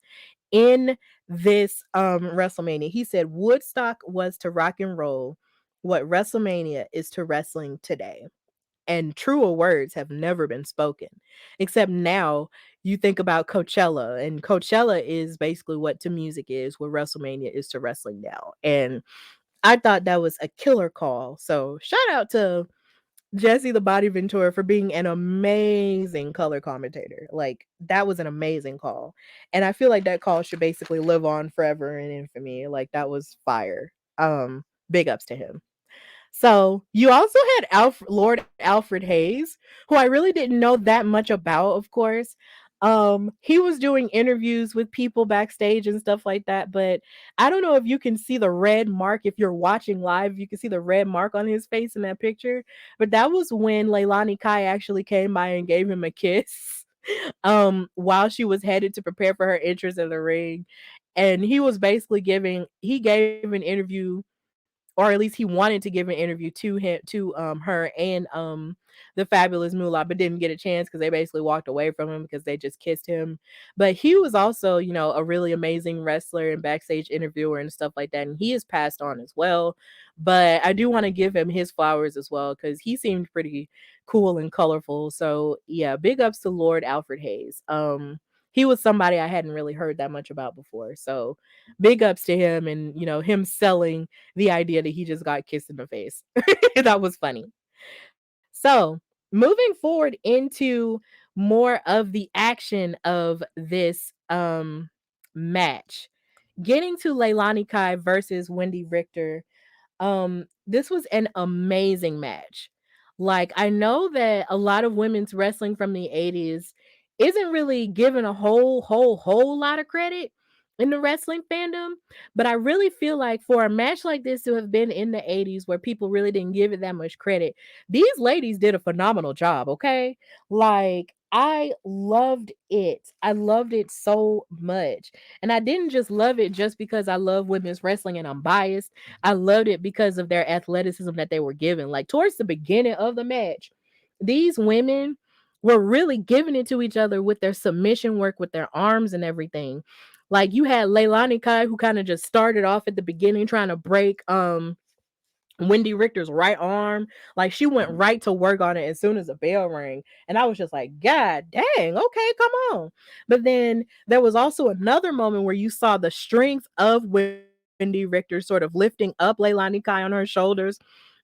in this WrestleMania. He said Woodstock was to rock and roll what WrestleMania is to wrestling today. And truer words have never been spoken. Except now you think about Coachella, and Coachella is basically what to music is, what WrestleMania is to wrestling now. And I thought that was a killer call. So shout out to Jesse the Body Ventura for being an amazing color commentator. Like that was an amazing call. And I feel like that call should basically live on forever in infamy. Like that was fire. Big ups to him. So you also had Lord Alfred Hayes, who I really didn't know that much about, of course. He was doing interviews with people backstage and stuff like that, but I don't know if you can see the red mark if you're watching live, you can see the red mark on his face in that picture, but that was when Leilani Kai actually came by and gave him a kiss while she was headed to prepare for her entrance in the ring. And he gave an interview, or at least he wanted to give an interview to her and the fabulous Moolah, but didn't get a chance because they basically walked away from him because they just kissed him. But he was also, a really amazing wrestler and backstage interviewer and stuff like that, and he has passed on as well. But I do want to give him his flowers as well because he seemed pretty cool and colorful. So yeah, big ups to Lord Alfred Hayes. He was somebody I hadn't really heard that much about before. So big ups to him, and him selling the idea that he just got kissed in the face. That was funny. So, moving forward into more of the action of this match, getting to Leilani Kai versus Wendi Richter. This was an amazing match. Like, I know that a lot of women's wrestling from the 80s isn't really given a whole lot of credit in the wrestling fandom, but I really feel like for a match like this to have been in the 80s where people really didn't give it that much credit, these ladies did a phenomenal job, okay? Like, I loved it. I loved it so much. And I didn't just love it just because I love women's wrestling and I'm biased. I loved it because of their athleticism that they were given. Like towards the beginning of the match, these women were really giving it to each other with their submission work, with their arms and everything. Like you had Leilani Kai, who kind of just started off at the beginning trying to break Wendi Richter's right arm. Like she went right to work on it as soon as the bell rang. And I was just like, God dang, okay, come on. But then there was also another moment where you saw the strength of Wendi Richter sort of lifting up Leilani Kai on her shoulders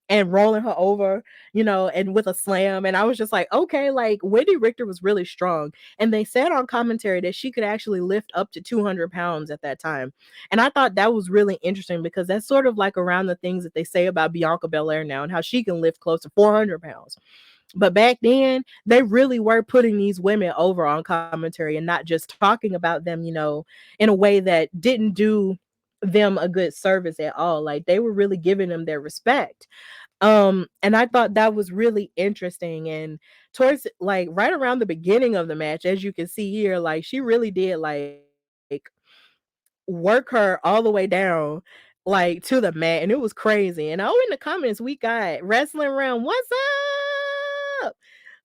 and rolling her over, and with a slam. And I was just like, okay, like Wendi Richter was really strong. And they said on commentary that she could actually lift up to 200 pounds at that time. And I thought that was really interesting because that's sort of like around the things that they say about Bianca Belair now and how she can lift close to 400 pounds. But back then, they really were putting these women over on commentary and not just talking about them, in a way that didn't do them a good service at all. Like they were really giving them their respect. And I thought that was really interesting. And towards like right around the beginning of the match, as you can see here, like she really did like work her all the way down like to the mat, and it was crazy. And in the comments we got Wrestling Realm, what's up?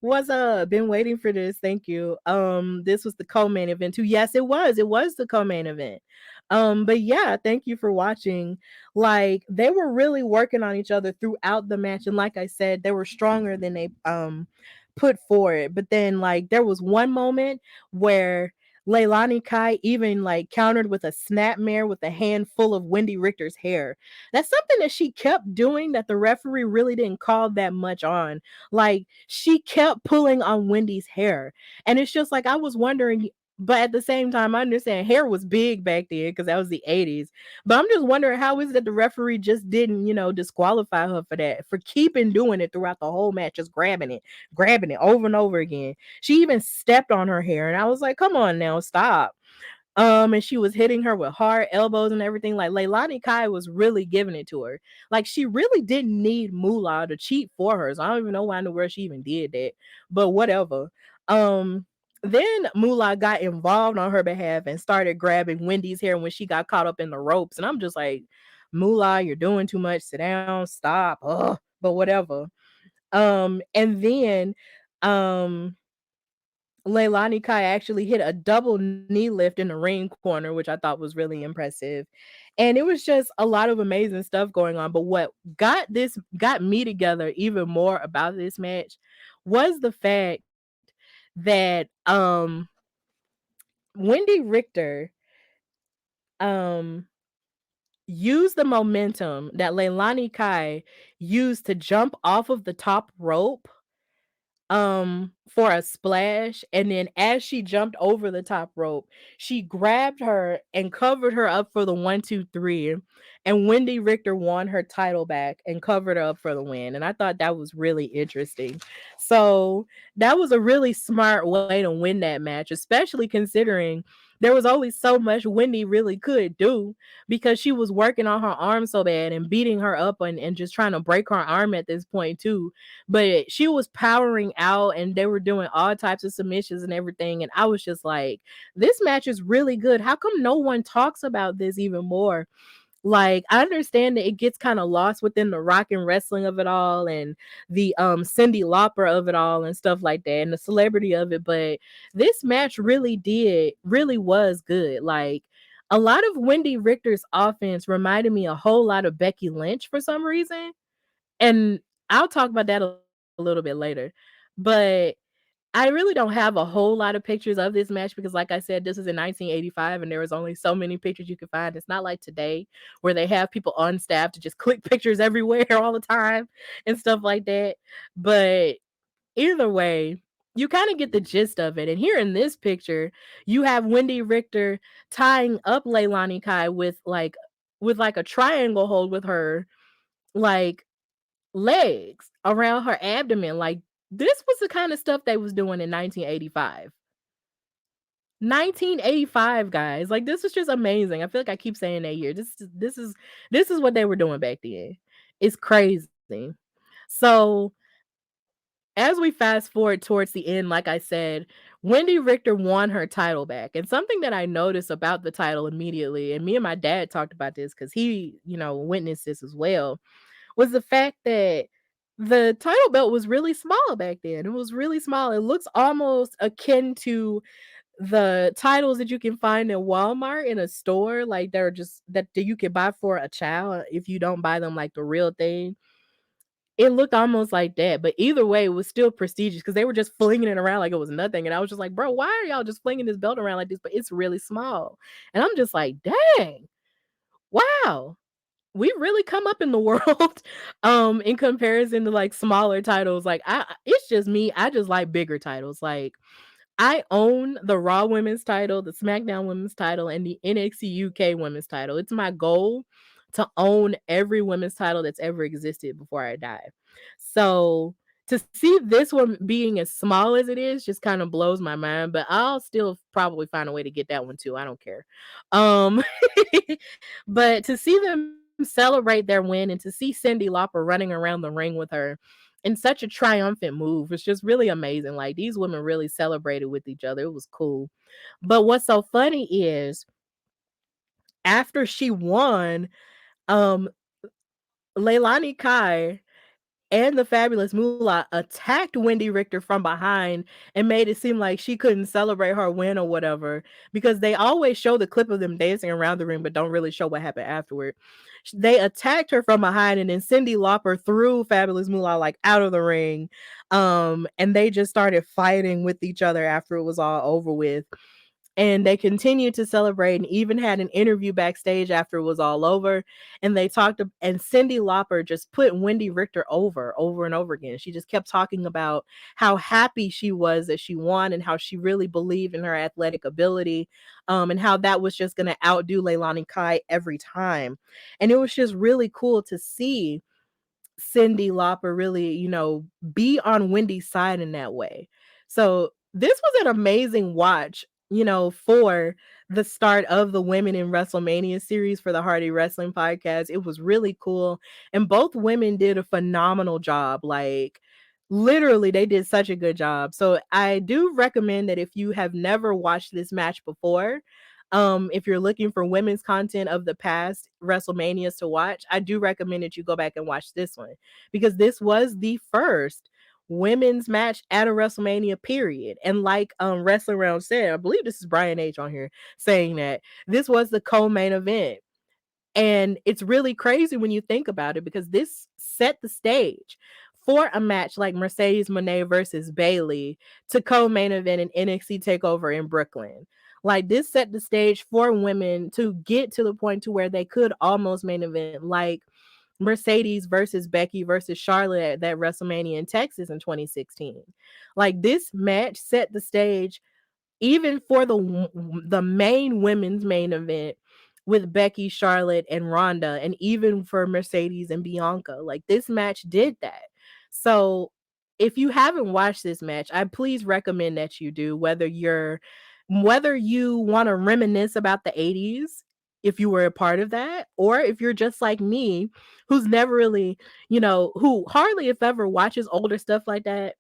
What's up? Been waiting for this. Thank you. This was the co-main event too. Yes, it was. It was the co-main event. But yeah, thank you for watching. Like they were really working on each other throughout the match, and like I said, they were stronger than they put forward. But then like there was one moment where Leilani Kai even like countered with a snapmare with a handful of Wendi Richter's hair. That's something that she kept doing that the referee really didn't call that much on. Like she kept pulling on Wendy's hair. And it's just like I was wondering, but at the same time, I understand hair was big back then because that was the 80s. But I'm just wondering how is it that the referee just didn't, disqualify her for that, for keeping doing it throughout the whole match, just grabbing it over and over again. She even stepped on her hair, and I was like, come on now, stop. And she was hitting her with hard elbows and everything. Like Leilani Kai was really giving it to her. Like she really didn't need Moolah to cheat for her. So I don't even know why in the world she even did that. But whatever. Then Moolah got involved on her behalf and started grabbing Wendy's hair when she got caught up in the ropes. And I'm just like, Moolah, you're doing too much. Sit down, stop. Ugh. But whatever. And then Leilani Kai actually hit a double knee lift in the ring corner, which I thought was really impressive. And it was just a lot of amazing stuff going on. But what got me together even more about this match was the fact that Wendi Richter um used the momentum that Leilani Kai used to jump off of the top rope for a splash, and then as she jumped over the top rope, she grabbed her and covered her up for the 1, 2, 3, and Wendi Richter won her title back and covered her up for the win. And I thought that was really interesting. So that was a really smart way to win that match, especially considering there was only so much Wendi really could do because she was working on her arm so bad and beating her up and just trying to break her arm at this point too. But she was powering out and they were doing all types of submissions and everything. And I was just like, this match is really good. How come no one talks about this even more? Like, I understand that it gets kind of lost within the rock and wrestling of it all and the Cyndi Lauper of it all and stuff like that and the celebrity of it, but this match really was good. Like, a lot of Wendi Richter's offense reminded me a whole lot of Becky Lynch for some reason, and I'll talk about that a little bit later. But I really don't have a whole lot of pictures of this match because, like I said, this is in 1985 and there was only so many pictures you could find. It's not like today where they have people on staff to just click pictures everywhere all the time and stuff like that. But either way, you kind of get the gist of it. And here in this picture, you have Wendi Richter tying up Leilani Kai with like a triangle hold with her like legs around her abdomen. Like, this was the kind of stuff they was doing in 1985. 1985, guys. Like, this was just amazing. I feel like I keep saying that year. This is what they were doing back then. It's crazy. So as we fast forward towards the end, like I said, Wendi Richter won her title back. And something that I noticed about the title immediately, and me and my dad talked about this because he, witnessed this as well, was the fact that the title belt was really small back then. It was really small. It looks almost akin to the titles that you can find in Walmart in a store, like they're just that you can buy for a child if you don't buy them like the real thing. It looked almost like that, but either way, it was still prestigious because they were just flinging it around like it was nothing. And I was just like, bro, why are y'all just flinging this belt around like this? But it's really small. And I'm just like, dang, wow, we really come up in the world in comparison to like smaller titles. Like, it's just me, I just like bigger titles. Like, I own the Raw Women's title, the SmackDown Women's title, and the NXT UK Women's title. It's my goal to own every women's title that's ever existed before I die. So to see this one being as small as it is just kind of blows my mind, but I'll still probably find a way to get that one too. I don't care. Um but to see them celebrate their win and to see Cyndi Lauper running around the ring with her in such a triumphant move was just really amazing. Like, these women really celebrated with each other. It was cool. But what's so funny is after she won, um Leilani Kai and the Fabulous Moolah attacked Wendi Richter from behind and made it seem like she couldn't celebrate her win or whatever, because they always show the clip of them dancing around the ring but don't really show what happened afterward. They attacked her from behind and then Cyndi Lauper threw Fabulous Moolah like out of the ring. And they just started fighting with each other after it was all over with, and they continued to celebrate and even had an interview backstage after it was all over. And they talked and Cyndi Lauper just put Wendi Richter over and over again. She just kept talking about how happy she was that she won and how she really believed in her athletic ability, and how that was just going to outdo Leilani Kai every time. And it was just really cool to see Cyndi Lauper really, be on Wendy's side in that way. So this was an amazing watch, for the start of the Women in Wrestlemania series for the Hardy Wrestling Podcast. It was really cool. And both women did a phenomenal job. Like, literally, they did such a good job. So I do recommend that if you have never watched this match before, if you're looking for women's content of the past WrestleManias to watch, I do recommend that you go back and watch this one, because this was the first women's match at a WrestleMania period. And like Wrestling Round said, I believe this is Brian H on here saying that this was the co-main event. And it's really crazy when you think about it, because this set the stage for a match like Mercedes Moné versus Bayley to co-main event in NXT TakeOver in Brooklyn. Like, this set the stage for women to get to the point to where they could almost main event. Like, Mercedes versus Becky versus Charlotte at that WrestleMania in Texas in 2016. Like this match set the stage even for the main women's main event with Becky, Charlotte, and Ronda, and even for Mercedes and Bianca. Like this match did that. So if you haven't watched this match, I please recommend that you do, whether you want to reminisce about the 80s, if you were a part of that, or if you're just like me, who's never really, who hardly if ever watches older stuff like that,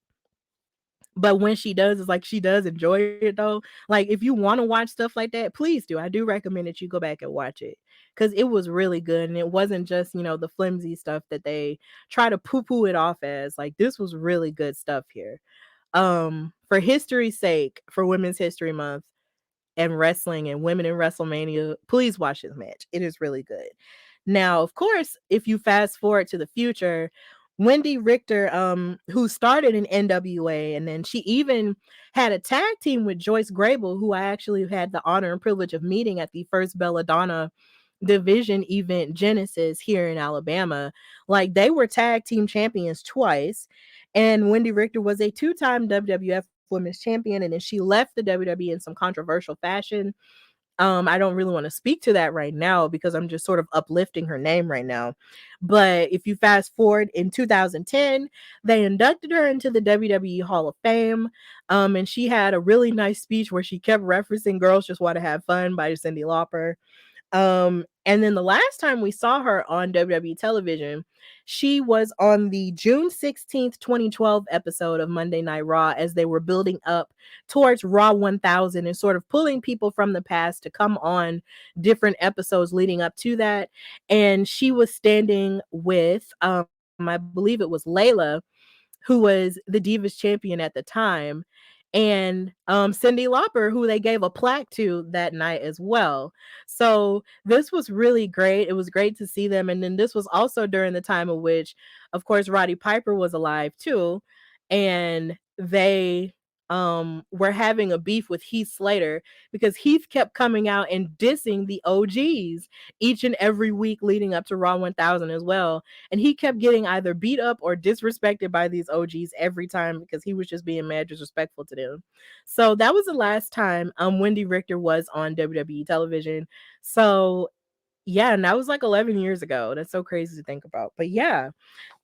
but when she does, it's like she does enjoy it though. Like if you want to watch stuff like that, please do. I do recommend that you go back and watch it because it was really good and it wasn't just, the flimsy stuff that they try to poo-poo it off as. Like this was really good stuff here. For history's sake, for Women's History Month, and wrestling and women in WrestleMania, please watch this match. It is really good. Now, of course, if you fast forward to the future, Wendi Richter, who started in NWA, and then she even had a tag team with Joyce Grable, who I actually had the honor and privilege of meeting at the first Belladonna division event Genesis here in Alabama. Like they were tag team champions twice. And Wendi Richter was a two-time WWF Women's Champion, and then she left the WWE in some controversial fashion. I don't really want to speak to that right now because I'm just sort of uplifting her name right now. But if you fast forward in 2010, they inducted her into the WWE Hall of Fame. And she had a really nice speech where she kept referencing Girls Just Want to Have Fun by Cyndi Lauper. And then the last time we saw her on WWE television, she was on the June 16th, 2012 episode of Monday Night Raw as they were building up towards Raw 1000 and sort of pulling people from the past to come on different episodes leading up to that. And she was standing with, I believe it was Layla, who was the Divas champion at the time, and Cyndi Lauper, who they gave a plaque to that night as well. So this was really great. It was great to see them. And then this was also during the time of which, of course, Roddy Piper was alive too. And they were having a beef with Heath Slater because Heath kept coming out and dissing the OGs each and every week leading up to Raw 1000 as well. And he kept getting either beat up or disrespected by these OGs every time because he was just being mad disrespectful to them. So that was the last time Wendi Richter was on WWE television. So yeah, and that was like 11 years ago. That's so crazy to think about. But yeah,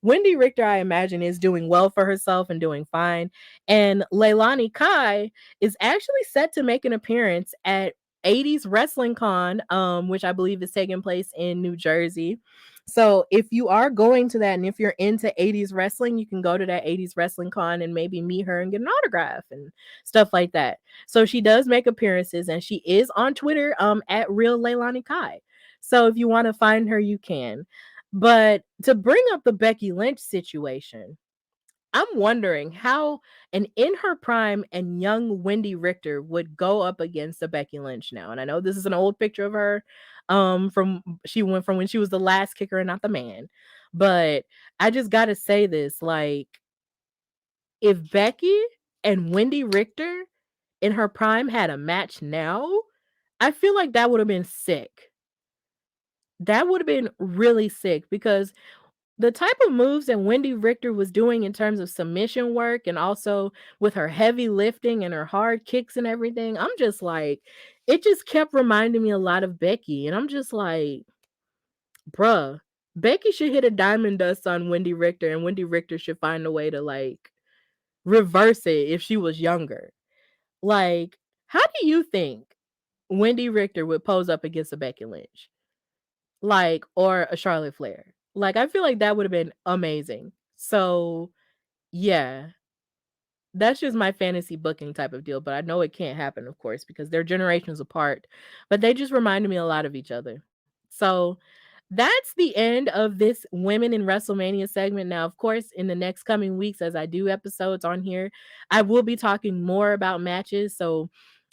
Wendi Richter, I imagine, is doing well for herself and doing fine. And Leilani Kai is actually set to make an appearance at 80s Wrestling Con, which I believe is taking place in New Jersey. So if you are going to that and if you're into 80s wrestling, you can go to that 80s Wrestling Con and maybe meet her and get an autograph and stuff like that. So she does make appearances and she is on Twitter at Real Leilani Kai. So if you want to find her, you can. But to bring up the Becky Lynch situation, I'm wondering how an in her prime and young Wendi Richter would go up against a Becky Lynch now. And I know this is an old picture of her from she went from when she was the last kicker and not the man. But I just got to say this, like if Becky and Wendi Richter in her prime had a match now, I feel like that would have been sick. That would have been really sick because the type of moves that Wendi Richter was doing in terms of submission work and also with her heavy lifting and her hard kicks and everything, I'm just like, it just kept reminding me a lot of Becky. And I'm just like, bruh, Becky should hit a diamond dust on Wendi Richter, and Wendi Richter should find a way to like reverse it if she was younger. Like, how do you think Wendi Richter would pose up against a Becky Lynch? Like, or a Charlotte Flair? Like, I feel like that would have been amazing. So, yeah, that's just my fantasy booking type of deal, but I know it can't happen, of course, because they're generations apart, but they just reminded me a lot of each other. So, that's the end of this Women in WrestleMania segment. Now, of course, in the next coming weeks, as I do episodes on here, I will be talking more about matches. So,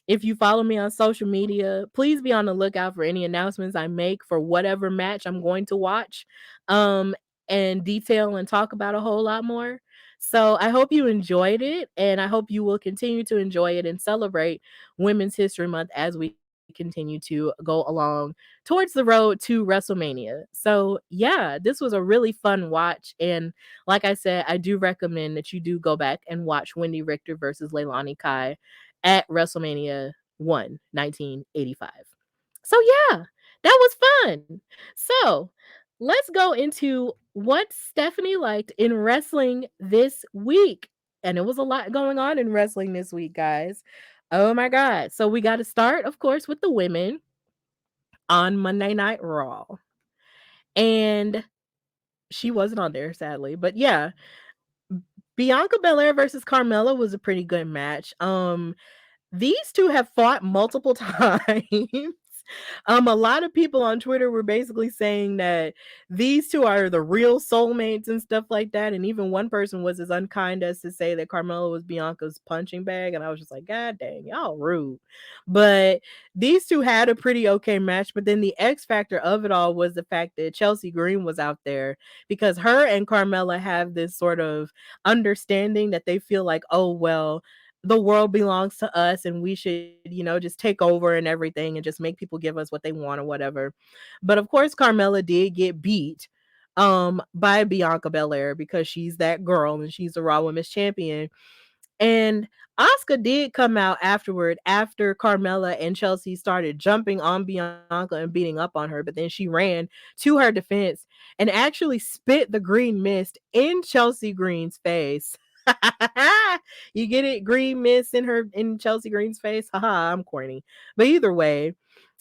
if you follow me on social media, please be on the lookout for any announcements I make for whatever match I'm going to watch, um, and detail and talk about a whole lot more. So I hope you enjoyed it, and I hope you will continue to enjoy it and celebrate Women's History Month as we go. continue to go along towards the road to WrestleMania. So, yeah, this was a really fun watch. And like I said, I do recommend that you do go back and watch Wendi Richter versus Leilani Kai at WrestleMania 1, 1985. So, yeah, that was fun. So, let's go into what Stephanie liked in wrestling this week. And it was a lot going on in wrestling this week, guys. Oh my God. So we got to start, of course, with the women on Monday Night Raw. And she wasn't on there, sadly. But yeah, Bianca Belair versus Carmella was a pretty good match. These two have fought multiple times. A lot of people on Twitter were basically saying that these two are the real soulmates and stuff like that. And even one person was as unkind as to say that Carmella was Bianca's punching bag. And I was just like, God dang, y'all rude. But these two had a pretty okay match. But then the X factor of it all was the fact that Chelsea Green was out there because her and Carmella have this sort of understanding that they feel like, oh, well, the world belongs to us and we should, just take over and everything and just make people give us what they want or whatever. But of course, Carmella did get beat by Bianca Belair because she's that girl and she's the Raw Women's Champion. And Asuka did come out afterward after Carmella and Chelsea started jumping on Bianca and beating up on her, but then she ran to her defense and actually spit the green mist in Chelsea Green's face. You get it? Green mist in Chelsea Green's face. Haha, I'm corny. But either way,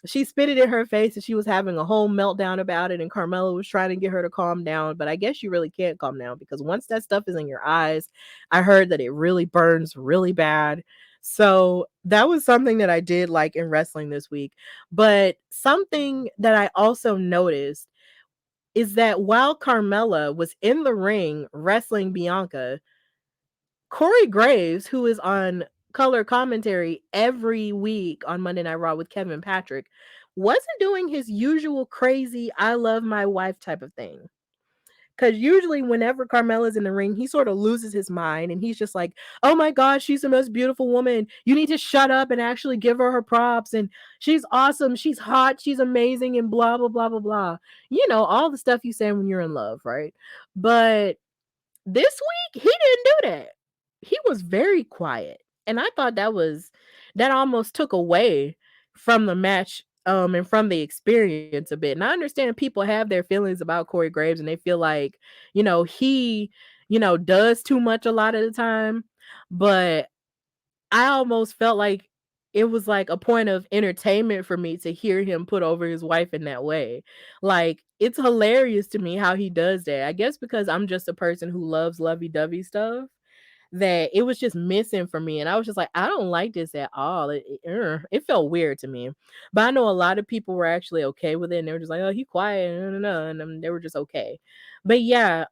she spit it in her face and she was having a whole meltdown about it. And Carmella was trying to get her to calm down. But I guess you really can't calm down because once that stuff is in your eyes, I heard that it really burns really bad. So that was something that I did like in wrestling this week. But something that I also noticed is that while Carmella was in the ring wrestling Bianca, Corey Graves, who is on color commentary every week on Monday Night Raw with Kevin Patrick, wasn't doing his usual crazy "I love my wife" type of thing. Because usually, whenever Carmella's in the ring, he sort of loses his mind and he's just like, oh my God, she's the most beautiful woman. You need to shut up and actually give her props. And she's awesome. She's hot. She's amazing. And blah, blah, blah, blah, blah. All the stuff you say when you're in love, right? But this week, he didn't do that. He was very quiet. And I thought that almost took away from the match and from the experience a bit. And I understand people have their feelings about Corey Graves and they feel like, he, does too much a lot of the time. But I almost felt like it was like a point of entertainment for me to hear him put over his wife in that way. Like, it's hilarious to me how he does that. I guess because I'm just a person who loves lovey-dovey stuff that it was just missing for me. And I was just like, I don't like this at all. It felt weird to me. But I know a lot of people were actually okay with it. And they were just like, oh, he quiet. No, no, no. And they were just okay. But yeah,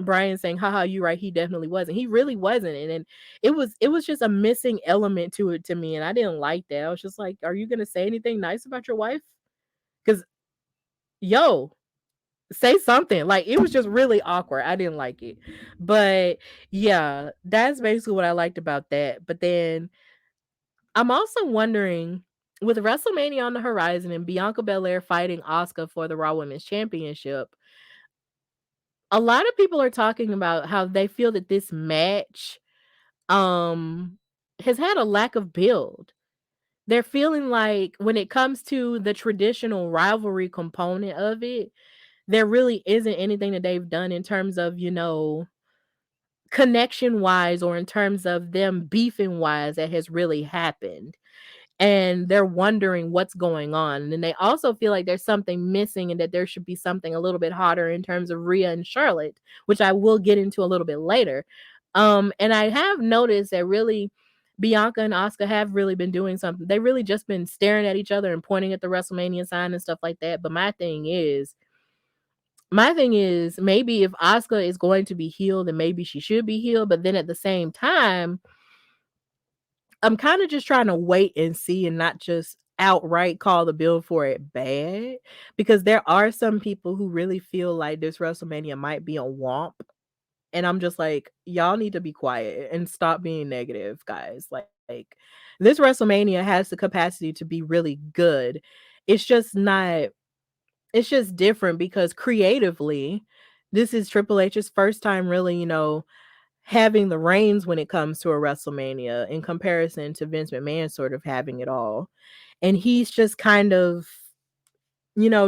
Brian saying, haha, you're right. He definitely wasn't. He really wasn't. And then it was just a missing element to it to me. And I didn't like that. I was just like, are you gonna say anything nice about your wife? Because yo, say something. Like, it was just really awkward. I didn't like it. But yeah, that's basically what I liked about that. But then I'm also wondering, with WrestleMania on the horizon and Bianca Belair fighting Asuka for the Raw Women's Championship, a lot of people are talking about how they feel that this match um has had a lack of build. They're feeling like when it comes to the traditional rivalry component of it, there really isn't anything that they've done in terms of, connection wise or in terms of them beefing wise that has really happened. And they're wondering what's going on. And then they also feel like there's something missing and that there should be something a little bit hotter in terms of Rhea and Charlotte, which I will get into a little bit later. And I have noticed that really Bianca and Asuka have really been doing something. They really just been staring at each other and pointing at the WrestleMania sign and stuff like that. But my thing is maybe if Asuka is going to be healed, then maybe she should be healed. But then at the same time, I'm kind of just trying to wait and see and not just outright call the bill for it bad, because there are some people who really feel like this WrestleMania might be a womp. And I'm just like, y'all need to be quiet and stop being negative, guys. Like, this WrestleMania has the capacity to be really good. It's just not, it's just different because creatively, this is Triple H's first time really, having the reins when it comes to a WrestleMania in comparison to Vince McMahon sort of having it all. And he's just kind of,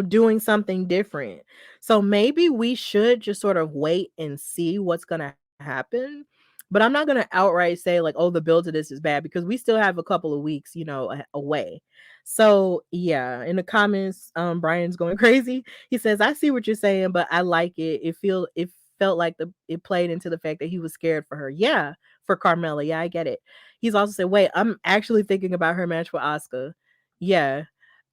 doing something different. So maybe we should just sort of wait and see what's going to happen. But I'm not going to outright say, like, oh, the build to this is bad because we still have a couple of weeks, away. So, yeah, in the comments, Brian's going crazy. He says, I see what you're saying, but I like it. It felt like it played into the fact that he was scared for her. Yeah, for Carmella. Yeah, I get it. He's also said, wait, I'm actually thinking about her match with Asuka. Yeah,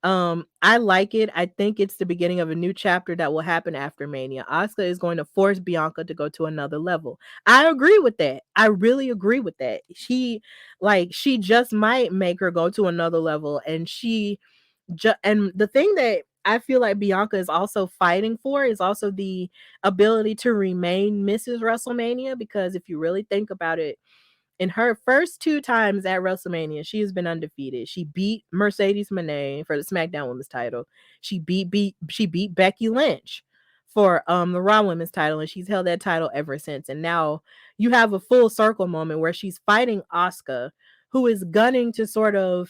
I like it. I think it's the beginning of a new chapter that will happen after Mania. Asuka is going to force Bianca to go to another level. I agree with that. I really agree with that. She just might make her go to another level, and and the thing that I feel like Bianca is also fighting for is also the ability to remain Mrs. WrestleMania, because if you really think about it, in her first two times at WrestleMania, she has been undefeated. She beat Mercedes Moné for the SmackDown Women's title. She beat Becky Lynch for the Raw Women's title, and she's held that title ever since. And now you have a full circle moment where she's fighting Asuka, who is gunning to sort of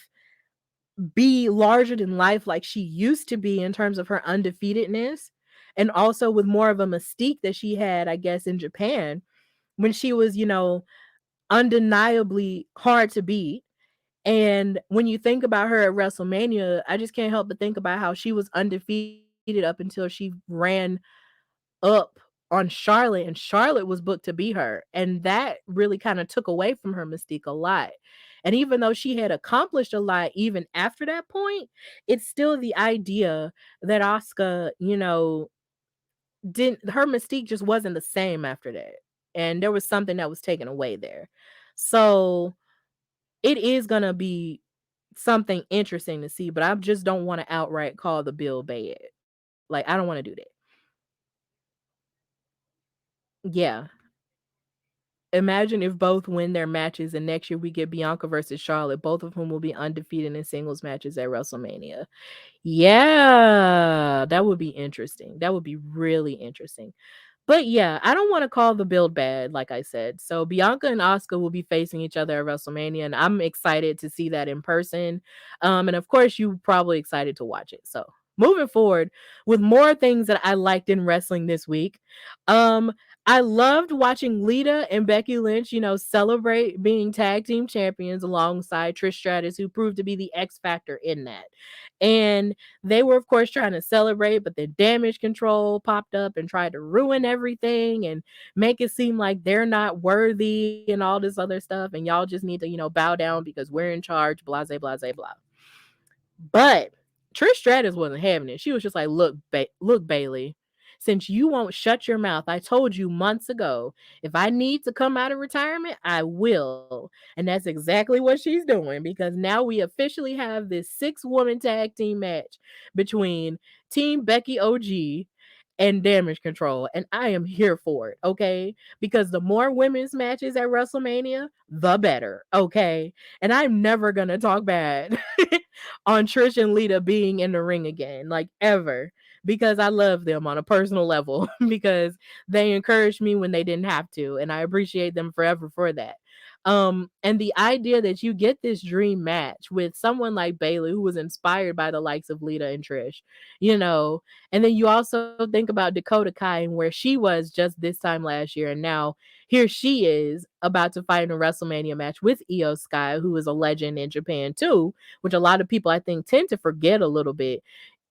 be larger than life like she used to be in terms of her undefeatedness, and also with more of a mystique that she had, I guess, in Japan when she was, undeniably hard to beat. And when you think about her at WrestleMania, I just can't help but think about how she was undefeated up until she ran up on Charlotte, and Charlotte was booked to beat her. And that really kind of took away from her mystique a lot. And even though she had accomplished a lot even after that point, it's still the idea that Asuka, didn't her mystique just wasn't the same after that. And there was something that was taken away there. So it is gonna be something interesting to see, but I just don't want to outright call the bill bad. Like, I don't want to do that. Yeah. Imagine if both win their matches and next year we get Bianca versus Charlotte, both of whom will be undefeated in singles matches at WrestleMania. Yeah, that would be interesting. That would be really interesting. But yeah, I don't want to call the build bad, like I said. So Bianca and Asuka will be facing each other at WrestleMania, and I'm excited to see that in person. And of course, you probably excited to watch it. So moving forward with more things that I liked in wrestling this week. Um, I loved watching Lita and Becky Lynch, celebrate being tag team champions alongside Trish Stratus, who proved to be the X factor in that. And they were, of course, trying to celebrate, but then Damage Control popped up and tried to ruin everything and make it seem like they're not worthy and all this other stuff. And y'all just need to, bow down because we're in charge, blase, blase, blah. But Trish Stratus wasn't having it. She was just like, look, Bailey, since you won't shut your mouth, I told you months ago, if I need to come out of retirement, I will. And that's exactly what she's doing, because now we officially have this 6-woman tag team match between Team Becky OG and Damage Control. And I am here for it, okay? Because the more women's matches at WrestleMania, the better, okay? And I'm never gonna talk bad on Trish and Lita being in the ring again, like ever, because I love them on a personal level because they encouraged me when they didn't have to, and I appreciate them forever for that. And the idea that you get this dream match with someone like Bayley, who was inspired by the likes of Lita and Trish, and then you also think about Dakota Kai and where she was just this time last year, and now here she is about to fight in a WrestleMania match with Io Sky, who is a legend in Japan too, which a lot of people I think tend to forget a little bit.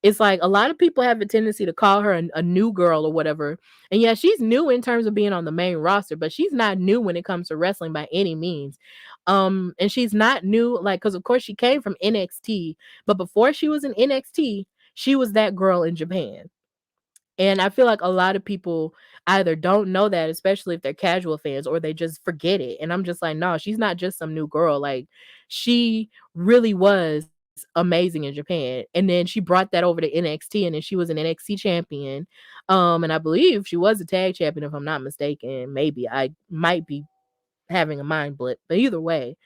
It's like a lot of people have a tendency to call her a new girl or whatever. And yeah, she's new in terms of being on the main roster, but she's not new when it comes to wrestling by any means. And she's not new, like, because of course she came from NXT, but before she was in NXT, she was that girl in Japan. And I feel like a lot of people either don't know that, especially if they're casual fans, or they just forget it. And I'm just like, no, she's not just some new girl. Like, she really was amazing in Japan. And then she brought that over to NXT, and then she was an NXT champion. And I believe she was a tag champion, if I'm not mistaken. Maybe I might be having a mind blip, but either way,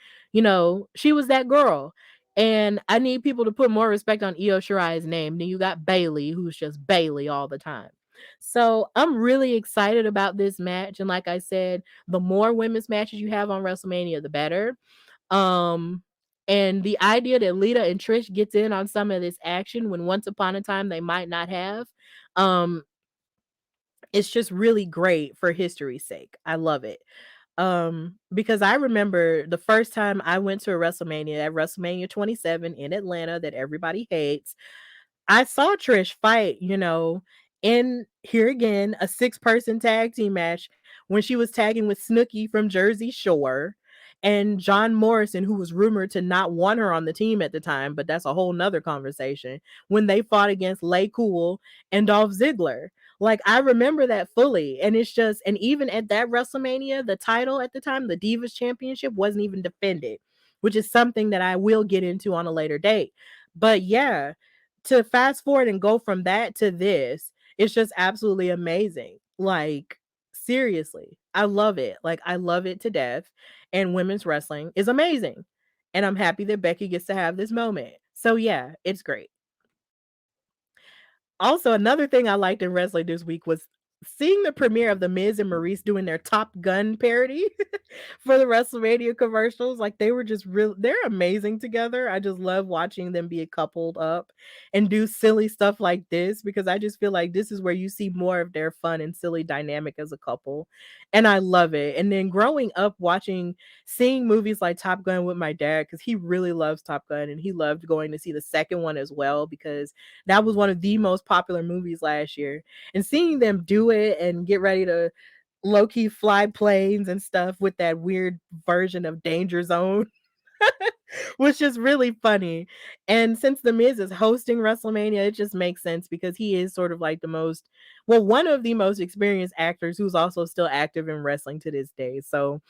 She was that girl. And I need people to put more respect on Io Shirai's name. Then you got Bailey, who's just Bailey all the time. So I'm really excited about this match. And like I said, the more women's matches you have on WrestleMania, the better. Um, and the idea that Lita and Trish gets in on some of this action when once upon a time they might not have, um, it's just really great for history's sake. I love it. Because I remember the first time I went to a WrestleMania at WrestleMania 27 in Atlanta that everybody hates. I saw Trish fight, in here again, a 6-person tag team match when she was tagging with Snooki from Jersey Shore and John Morrison, who was rumored to not want her on the team at the time, but that's a whole nother conversation, when they fought against Lay Cool and Dolph Ziggler. Like, I remember that fully. And it's just, and even at that WrestleMania, the title at the time, the Divas Championship, wasn't even defended, which is something that I will get into on a later date. But yeah, to fast forward and go from that to this, it's just absolutely amazing. Like, seriously, I love it. Like, I love it to death. And women's wrestling is amazing. And I'm happy that Becky gets to have this moment. So yeah, it's great. Also, another thing I liked in wrestling this week was seeing the premiere of The Miz and Maurice doing their Top Gun parody for the WrestleMania commercials. Like, they were just real, they're amazing together. I just love watching them be coupled up and do silly stuff like this, because I just feel like this is where you see more of their fun and silly dynamic as a couple. And I love it. And then growing up seeing movies like Top Gun with my dad, because he really loves Top Gun and he loved going to see the second one as well, because that was one of the most popular movies last year. And seeing them do it and get ready to low key fly planes and stuff with that weird version of Danger Zone was just really funny. And since The Miz is hosting WrestleMania, it just makes sense because he is sort of like one of the most experienced actors who's also still active in wrestling to this day. So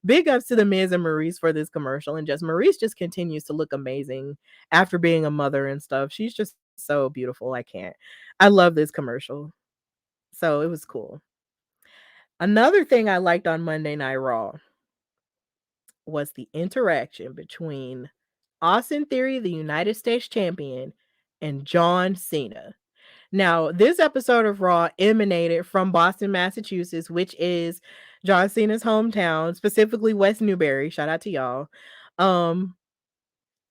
big ups to The Miz and Maurice for this commercial. And just Maurice just continues to look amazing after being a mother and stuff. She's just so beautiful. I can't. I love this commercial. So it was cool. Another thing I liked on Monday Night Raw was the interaction between Austin Theory, the United States champion, and John Cena. Now, this episode of Raw emanated from Boston, Massachusetts, which is John Cena's hometown, specifically West Newbury. Shout out to y'all. Um,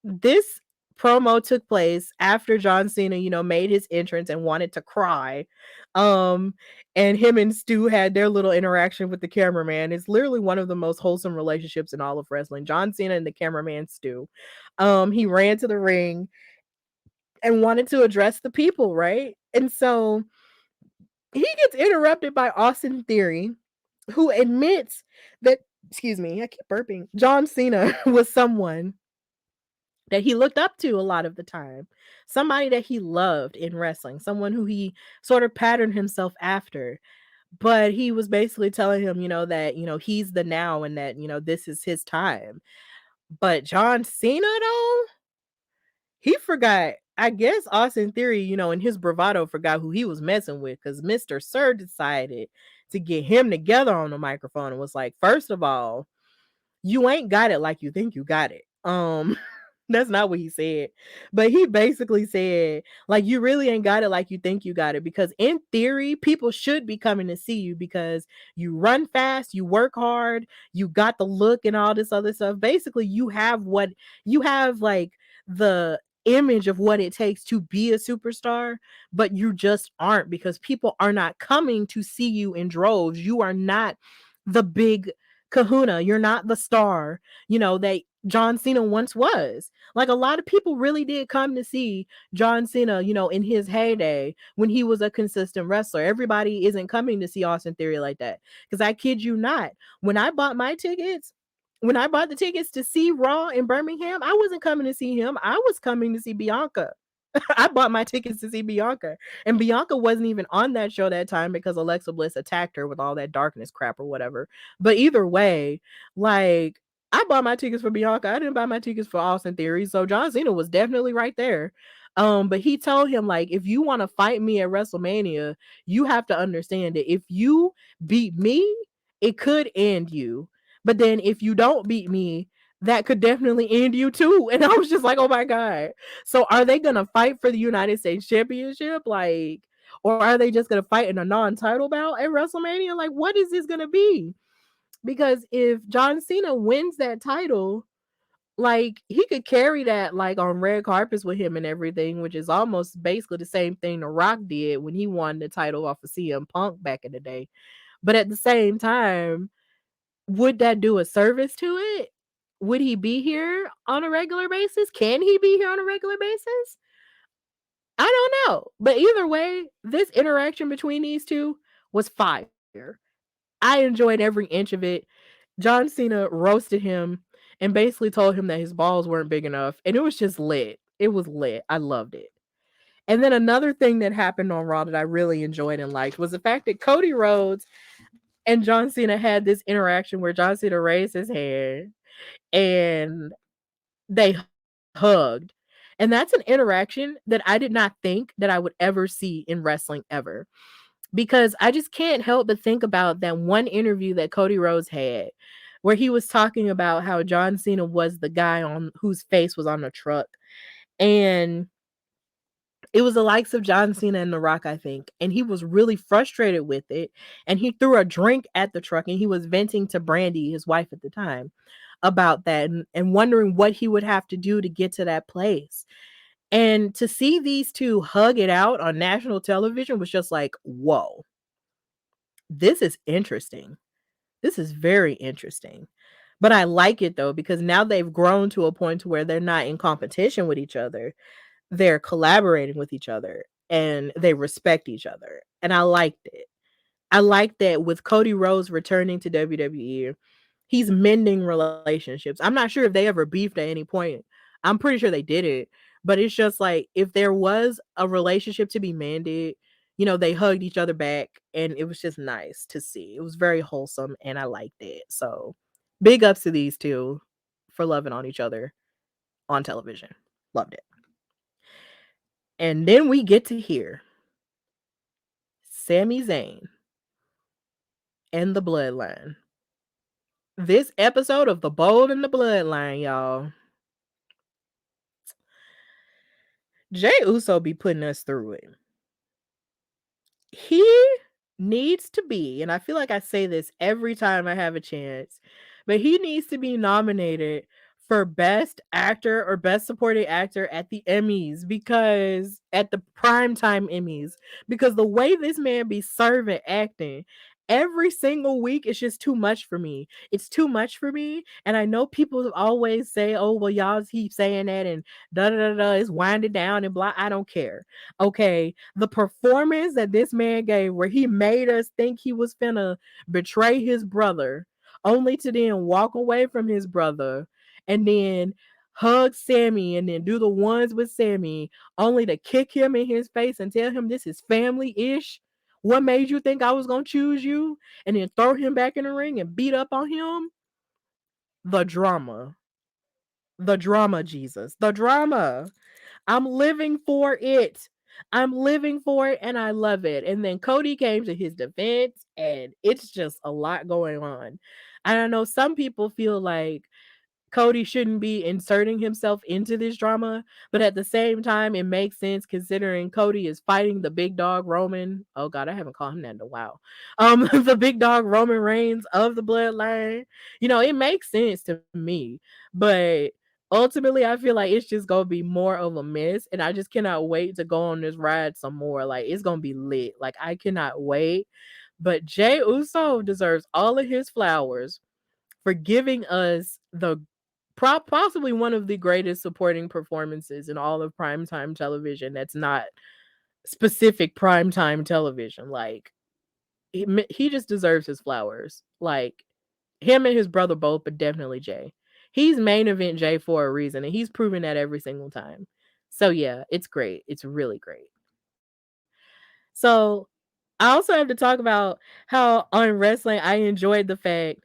this promo took place after John Cena, made his entrance and wanted to cry. Um, and him and Stu had their little interaction with the cameraman. It's literally one of the most wholesome relationships in all of wrestling. John Cena and the cameraman Stu. He ran to the ring and wanted to address the people, right? And so he gets interrupted by Austin Theory, who admits that, excuse me, I keep burping, John Cena was someone that he looked up to a lot of the time, somebody that he loved in wrestling, someone who he sort of patterned himself after. But he was basically telling him, that, he's the now and that, this is his time. But John Cena, though, he forgot. I guess Austin Theory, in his bravado, forgot who he was messing with, because Mr. Sir decided to get him together on the microphone and was like, first of all, you ain't got it like you think you got it. That's not what he said. But he basically said, like, you really ain't got it like you think you got it. Because in theory, people should be coming to see you because you run fast, you work hard, you got the look and all this other stuff. Basically, you have like the image of what it takes to be a superstar, but you just aren't, because people are not coming to see you in droves. You are not the big kahuna. You're not the star, that John Cena once was. Like, a lot of people really did come to see John Cena, in his heyday when he was a consistent wrestler. Everybody isn't coming to see Austin Theory like that. Because I kid you not, when I bought the tickets to see Raw in Birmingham, I wasn't coming to see him. I was coming to see Bianca. I bought my tickets to see Bianca. And Bianca wasn't even on that show that time because Alexa Bliss attacked her with all that darkness crap or whatever. But either way, like, I bought my tickets for Bianca. I didn't buy my tickets for Austin Theory. So John Cena was definitely right there. But he told him, like, if you want to fight me at WrestleMania, you have to understand that if you beat me, it could end you. But then if you don't beat me, that could definitely end you too. And I was just like, oh my God. So are they gonna fight for the United States Championship? Like, or are they just gonna fight in a non-title bout at WrestleMania? Like, what is this gonna be? Because if John Cena wins that title, like he could carry that like on red carpets with him and everything, which is almost basically the same thing The Rock did when he won the title off of CM Punk back in the day. But at the same time, would that do a service to it? Would he be here on a regular basis? Can he be here on a regular basis? I don't know. But either way, this interaction between these two was fire. I enjoyed every inch of it. John Cena roasted him and basically told him that his balls weren't big enough. And it was just lit. It was lit. I loved it. And then another thing that happened on Raw that I really enjoyed and liked was the fact that Cody Rhodes and John Cena had this interaction where John Cena raised his hand and they hugged. And that's an interaction that I did not think that I would ever see in wrestling ever. Because I just can't help but think about that one interview that Cody Rhodes had where he was talking about how John Cena was the guy on whose face was on the truck. And it was the likes of John Cena and The Rock, I think. And he was really frustrated with it. And he threw a drink at the truck and he was venting to Brandy, his wife at the time, about that and wondering what he would have to do to get to that place. And to see these two hug it out on national television was just like, whoa, this is interesting. This is very interesting. But I like it though, because now they've grown to a point to where they're not in competition with each other. They're collaborating with each other and they respect each other. And I liked it. I like that with Cody Rhodes returning to WWE, he's mending relationships. I'm not sure if they ever beefed at any point. I'm pretty sure they did it. But it's just like if there was a relationship to be mended, they hugged each other back and it was just nice to see. It was very wholesome and I liked it. So big ups to these two for loving on each other on television. Loved it. And then we get to hear Sami Zayn and the Bloodline. This episode of The Bold and the Bloodline, y'all. Jay Uso be putting us through it. He needs to be, and I feel like I say this every time I have a chance, but he needs to be nominated for Best Actor or Best Supporting Actor at the Emmys because at the primetime Emmys, because the way this man be serving acting every single week is just too much for me. It's too much for me. And I know people always say, oh, well, y'all keep saying that and da da da da, it's winding down and blah. I don't care. Okay. The performance that this man gave, where he made us think he was finna betray his brother, only to then walk away from his brother and then hug Sammy and then do the ones with Sammy, only to kick him in his face and tell him this is family-ish. What made you think I was gonna choose you? And then throw him back in the ring and beat up on him? The drama. The drama, Jesus. The drama. I'm living for it. I'm living for it and I love it. And then Cody came to his defense and it's just a lot going on. I don't know. Some people feel like Cody shouldn't be inserting himself into this drama, but at the same time, it makes sense considering Cody is fighting the big dog Roman. Oh God, I haven't called him that in a while. The big dog Roman Reigns of the bloodline. It makes sense to me, but ultimately, I feel like it's just gonna be more of a mess, and I just cannot wait to go on this ride some more. Like it's gonna be lit. Like I cannot wait. But Jay Uso deserves all of his flowers for giving us the possibly one of the greatest supporting performances in all of primetime television that's not specific primetime television. Like he just deserves his flowers. Like him and his brother both, but definitely Jay. He's main event Jay for a reason, and he's proven that every single time. So yeah, it's great. It's really great. So I also have to talk about how on wrestling I enjoyed the fact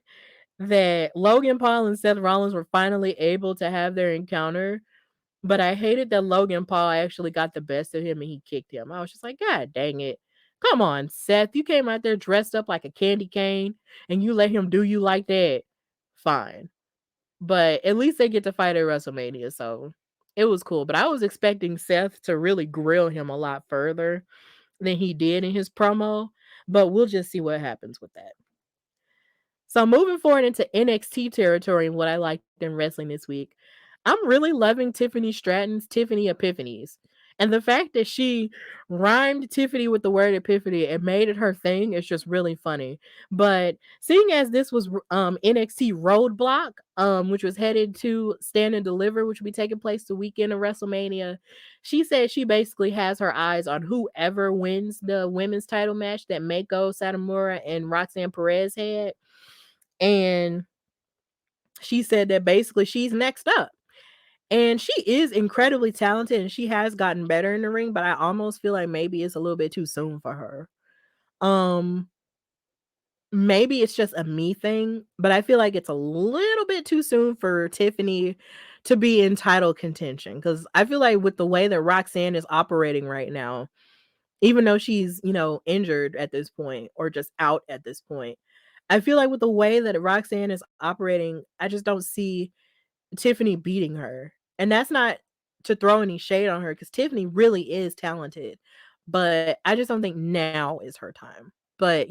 that Logan Paul and Seth Rollins were finally able to have their encounter. But I hated that Logan Paul actually got the best of him and he kicked him. I was just like, God dang it. Come on, Seth. You came out there dressed up like a candy cane and you let him do you like that. Fine. but at least they get to fight at WrestleMania, so it was cool. But I was expecting Seth to really grill him a lot further than he did in his promo, but we'll just see what happens with that. So moving forward into NXT territory and what I liked in wrestling this week, I'm really loving Tiffany Stratton's Tiffany Epiphanies. And the fact that she rhymed Tiffany with the word epiphany and made it her thing is just really funny. But seeing as this was NXT Roadblock, which was headed to Stand and Deliver, which will be taking place the weekend of WrestleMania, she said she basically has her eyes on whoever wins the women's title match that Mako Satomura and Roxanne Perez had. And she said that basically she's next up. And she is incredibly talented and she has gotten better in the ring, but I almost feel like maybe it's a little bit too soon for her. Um Maybe it's just a me thing, but I feel like it's a little bit too soon for Tiffany to be in title contention cuz I feel like with the way that Roxanne is operating right now, even though she's, injured at this point or just out at this point, I feel like with the way that Roxanne is operating, I just don't see Tiffany beating her. And that's not to throw any shade on her because Tiffany really is talented. But I just don't think now is her time. But,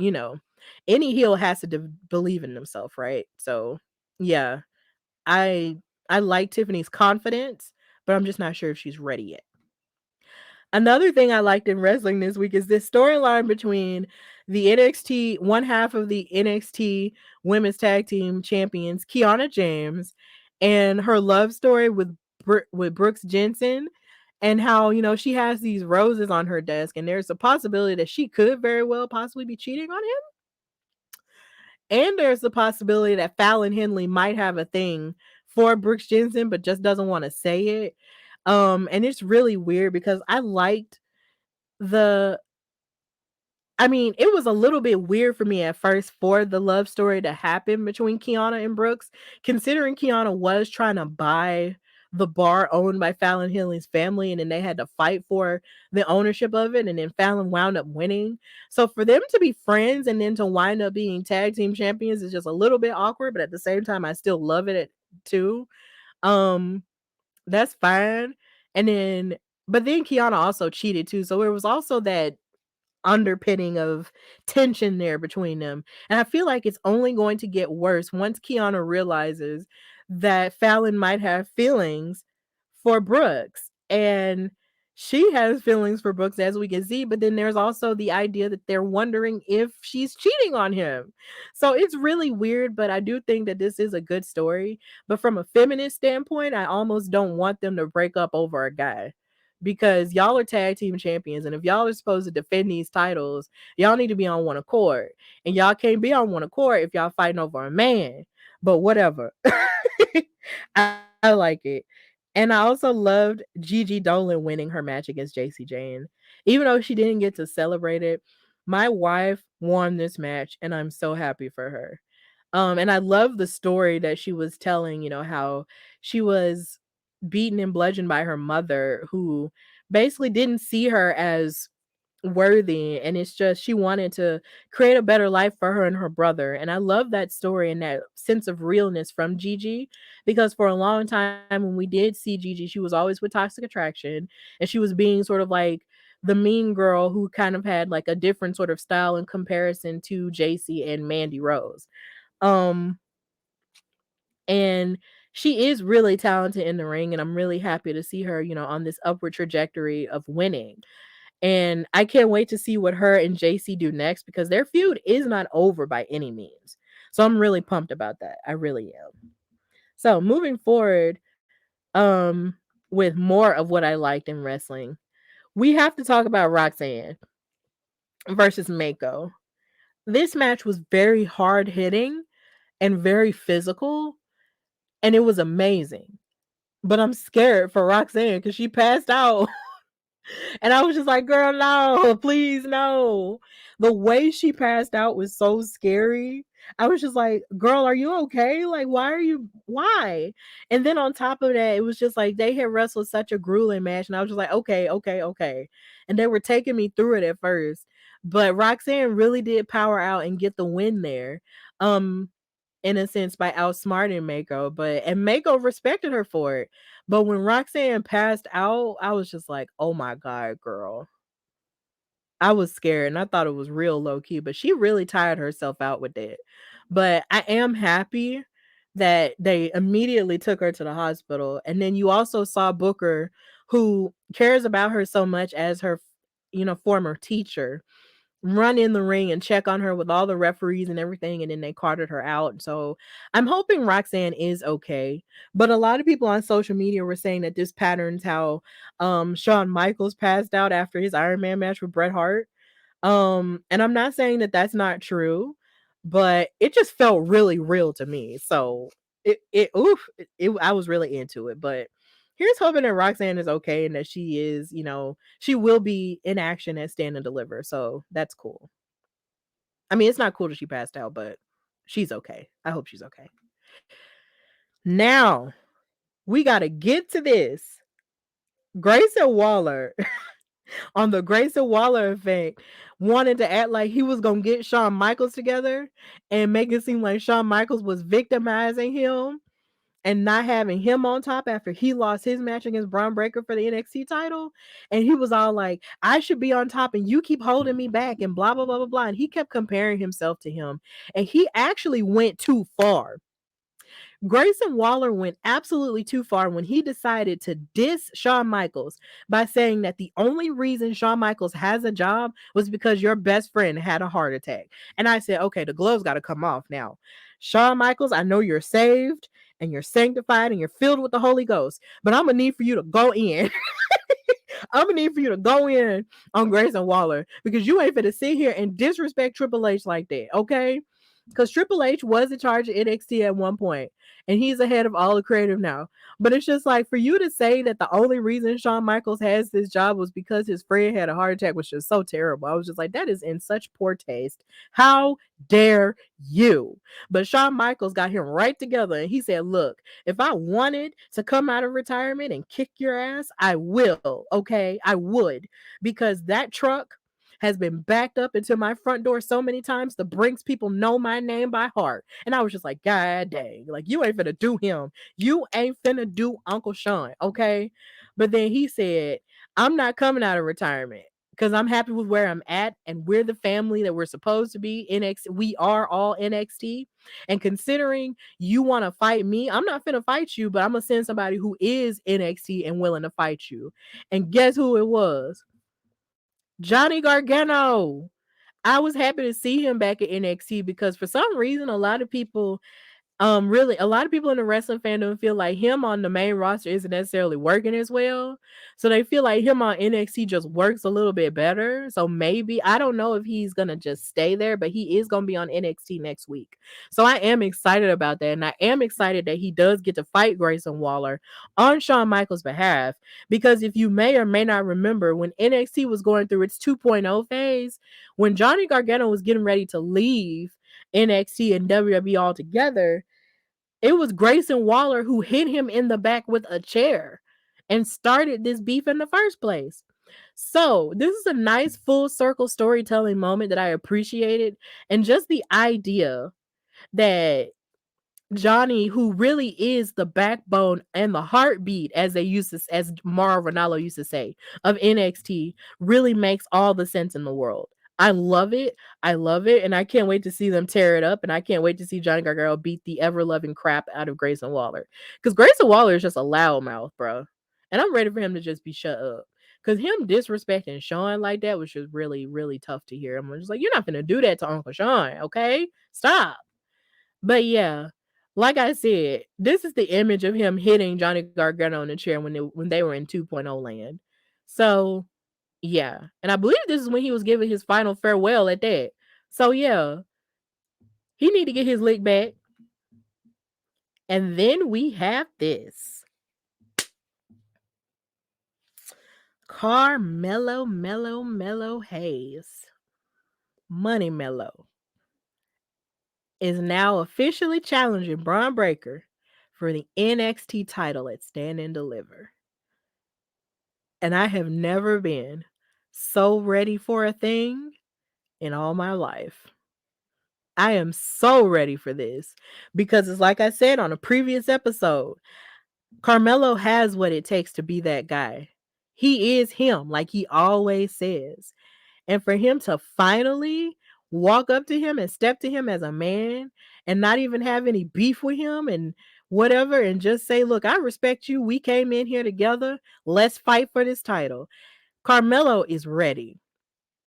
any heel has to believe in themselves, right? So, yeah, I I like Tiffany's confidence, but I'm just not sure if she's ready yet. Another thing I liked in wrestling this week is this storyline between the one half of the NXT Women's Tag Team Champions, Kiana James, and her love story with with Brooks Jensen, and how she has these roses on her desk, and there's a possibility that she could very well possibly be cheating on him, and there's the possibility that Fallon Henley might have a thing for Brooks Jensen, but just doesn't want to say it. And it's really weird because the I mean, it was a little bit weird for me at first for the love story to happen between Kiana and Brooks, considering Kiana was trying to buy the bar owned by Fallon Henley's family, and then they had to fight for the ownership of it, and then Fallon wound up winning. So for them to be friends and then to wind up being tag team champions is just a little bit awkward, but at the same time, I still love it too. Um, that's fine. And then, but then Kiana also cheated too, so there was also that underpinning of tension there between them. And I feel like it's only going to get worse once Kiana realizes that Fallon might have feelings for Brooks. And she has feelings for Brooks, as we can see, but then there's also the idea that they're wondering if she's cheating on him. So it's really weird, but I do think that this is a good story. But from a feminist standpoint, I almost don't want them to break up over a guy because y'all are tag team champions. And if y'all are supposed to defend these titles, y'all need to be on one accord. And y'all can't be on one accord if y'all fighting over a man. But whatever. I like it. And I also loved Gigi Dolan winning her match against JC Jane. Even though she didn't get to celebrate it, my wife won this match and I'm so happy for her. And I love the story that she was telling, how she was beaten and bludgeoned by her mother, who basically didn't see her as worthy, and it's just she wanted to create a better life for her and her brother. And I love that story and that sense of realness from Gigi, because for a long time when we did see Gigi, she was always with Toxic Attraction, and she was being sort of like the mean girl who kind of had like a different sort of style in comparison to JC and Mandy Rose. um and she is really talented in the ring, and I'm really happy to see her, on this upward trajectory of winning. And I can't wait to see what her and JC do next, because their feud is not over by any means. So I'm really pumped about that. I really am. So moving forward, with more of what I liked in wrestling, we have to talk about Roxanne versus Mako. This match was very hard hitting and very physical, and it was amazing. But I'm scared for Roxanne because she passed out. And I was just like, girl, no, please, no. The way she passed out was so scary. I was just like, girl, are you okay? Like, why? And then on top of that, it was just like they had wrestled such a grueling match. And I was just like, okay, okay, okay. And they were taking me through it at first. But Roxanne really did power out and get the win there. Um, in a sense by outsmarting Mako, and Mako respected her for it. But when Roxanne passed out, I was just like, oh my God, girl. I was scared and I thought it was real low key, but she really tired herself out with that. But I am happy that they immediately took her to the hospital. And then you also saw Booker, who cares about her so much as her, former teacher, run in the ring and check on her with all the referees and everything, and then they carted her out. So I'm hoping Roxanne is okay. But a lot of people on social media were saying that this patterns how Shawn Michaels passed out after his Iron Man match with Bret Hart. And I'm not saying that that's not true, but it just felt really real to me. So I was really into it. But here's hoping that Roxanne is okay and that she is, she will be in action at Stand and Deliver. So that's cool. I mean, it's not cool that she passed out, but she's okay. I hope she's okay. Now we got to get to this. Grayson Waller on the Grayson Waller effect wanted to act like he was going to get Shawn Michaels together and make it seem like Shawn Michaels was victimizing him and not having him on top after he lost his match against Braun Breaker for the NXT title. And he was all like, I should be on top and you keep holding me back and blah, blah, blah, blah, blah. And he kept comparing himself to him. And he actually went too far. Grayson Waller went absolutely too far when he decided to diss Shawn Michaels by saying that the only reason Shawn Michaels has a job was because your best friend had a heart attack. And I said, okay, the gloves got to come off now. Shawn Michaels, I know you're saved and you're sanctified and you're filled with the Holy Ghost, but I'm going to need for you to go in. I'm gonna need for you to go in on Grayson Waller because you ain't finna sit here and disrespect Triple H like that, okay? Because Triple H was in charge of NXT at one point, and he's ahead of all the creative now. But it's just like for you to say that the only reason Shawn Michaels has this job was because his friend had a heart attack was just so terrible. I was just like, that is in such poor taste. How dare you? But Shawn Michaels got him right together, and he said, look, if I wanted to come out of retirement and kick your ass, I will, okay? I would, because that truck has been backed up into my front door so many times the Brinks people know my name by heart. And I was just like, God dang, like you ain't finna do him. You ain't finna do Uncle Sean, okay? But then he said, I'm not coming out of retirement because I'm happy with where I'm at and we're the family that we're supposed to be. NXT, we are all NXT. And considering you want to fight me, I'm not finna fight you, but I'm gonna send somebody who is NXT and willing to fight you. And guess who it was? Johnny Gargano. I was happy to see him back at NXT because for some reason a lot of people really, a lot of people in the wrestling fandom feel like him on the main roster isn't necessarily working as well. So they feel like him on NXT just works a little bit better. So maybe, I don't know if he's going to just stay there, but he is going to be on NXT next week. So I am excited about that. And I am excited that he does get to fight Grayson Waller on Shawn Michaels' behalf. Because if you may or may not remember, when NXT was going through its 2.0 phase, when Johnny Gargano was getting ready to leave NXT and WWE altogether, it was Grayson Waller who hit him in the back with a chair and started this beef in the first place. So, this is a nice full circle storytelling moment that I appreciated. And just the idea that Johnny, who really is the backbone and the heartbeat, as Mauro Ranallo used to say, of NXT, really makes all the sense in the world. I love it. I love it. And I can't wait to see them tear it up. And I can't wait to see Johnny Gargano beat the ever loving crap out of Grayson Waller. Because Grayson Waller is just a loudmouth, bro. And I'm ready for him to just be shut up. Because him disrespecting Sean like that was just really, really tough to hear. I'm just like, you're not going to do that to Uncle Sean, okay? Stop. But yeah, like I said, this is the image of him hitting Johnny Gargano in the chair when they were in 2.0 land. So yeah, and I believe this is when he was giving his final farewell at that. So yeah, he need to get his lick back. And then we have this Carmelo Mellow Hayes, Money Mellow, is now officially challenging Braun Breaker for the NXT title at Stand and Deliver. And I have never been so ready for a thing in all my life. I am so ready for this because it's like I said on a previous episode, Carmelo has what it takes to be that guy. He is him, like he always says. And for him to finally walk up to him and step to him as a man and not even have any beef with him and whatever, and just say, look, I respect you. We came in here together. Let's fight for this title. Carmelo is ready.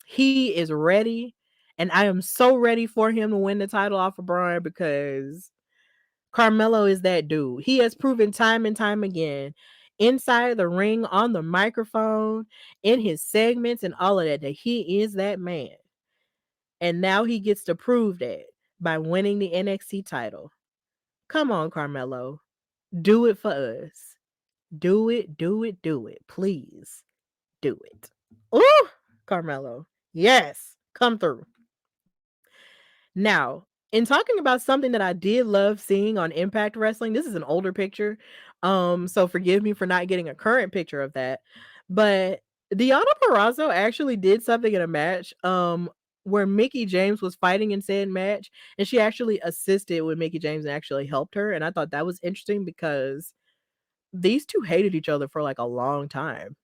He is ready. And I am so ready for him to win the title off of Braun because Carmelo is that dude. He has proven time and time again inside the ring, on the microphone, in his segments, and all of that, that he is that man. And now he gets to prove that by winning the NXT title. Come on, Carmelo. Do it for us. Do it, do it, do it. Please do it. Ooh, Carmelo. Yes, come through. Now, in talking about something that I did love seeing on Impact Wrestling, this is an older picture. So forgive me for not getting a current picture of that. But Deonna Purrazzo actually did something in a match where Mickey James was fighting in said match, and she actually assisted with Mickey James and actually helped her. And I thought that was interesting because these two hated each other for like a long time.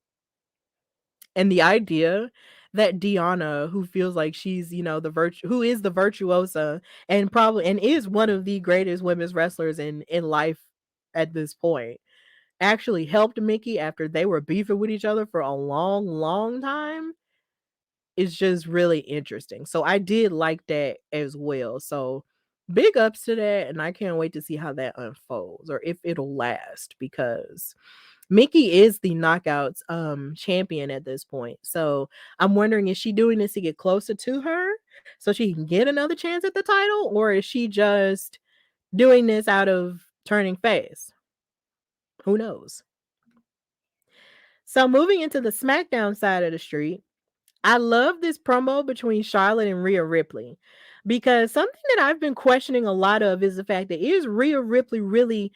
And the idea that Deonna, who feels like she's, who is the virtuosa and probably and is one of the greatest women's wrestlers in life at this point, actually helped Mickey after they were beefing with each other for a long, long time is just really interesting. So I did like that as well. So big ups to that, and I can't wait to see how that unfolds or if it'll last because Mickey is the knockouts champion at this point. So I'm wondering, is she doing this to get closer to her so she can get another chance at the title, or is she just doing this out of turning face? Who knows? So moving into the SmackDown side of the street, I love this promo between Charlotte and Rhea Ripley because something that I've been questioning a lot of is the fact that is Rhea Ripley really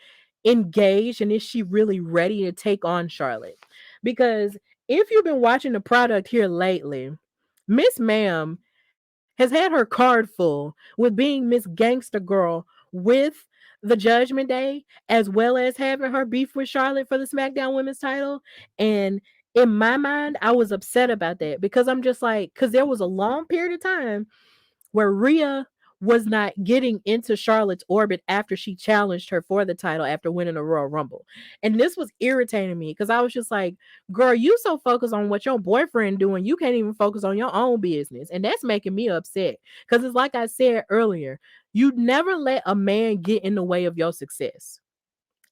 engaged and is she really ready to take on Charlotte? Because if you've been watching the product here lately, Miss Ma'am has had her card full with being Miss Gangster Girl with the Judgment Day, as well as having her beef with Charlotte for the SmackDown Women's title. And in my mind, I was upset about that because I'm just like, because there was a long period of time where Rhea was not getting into Charlotte's orbit after she challenged her for the title after winning the Royal Rumble. And this was irritating me because I was just like, girl, you so focused on what your boyfriend doing, you can't even focus on your own business. And that's making me upset because it's like I said earlier, you never let a man get in the way of your success.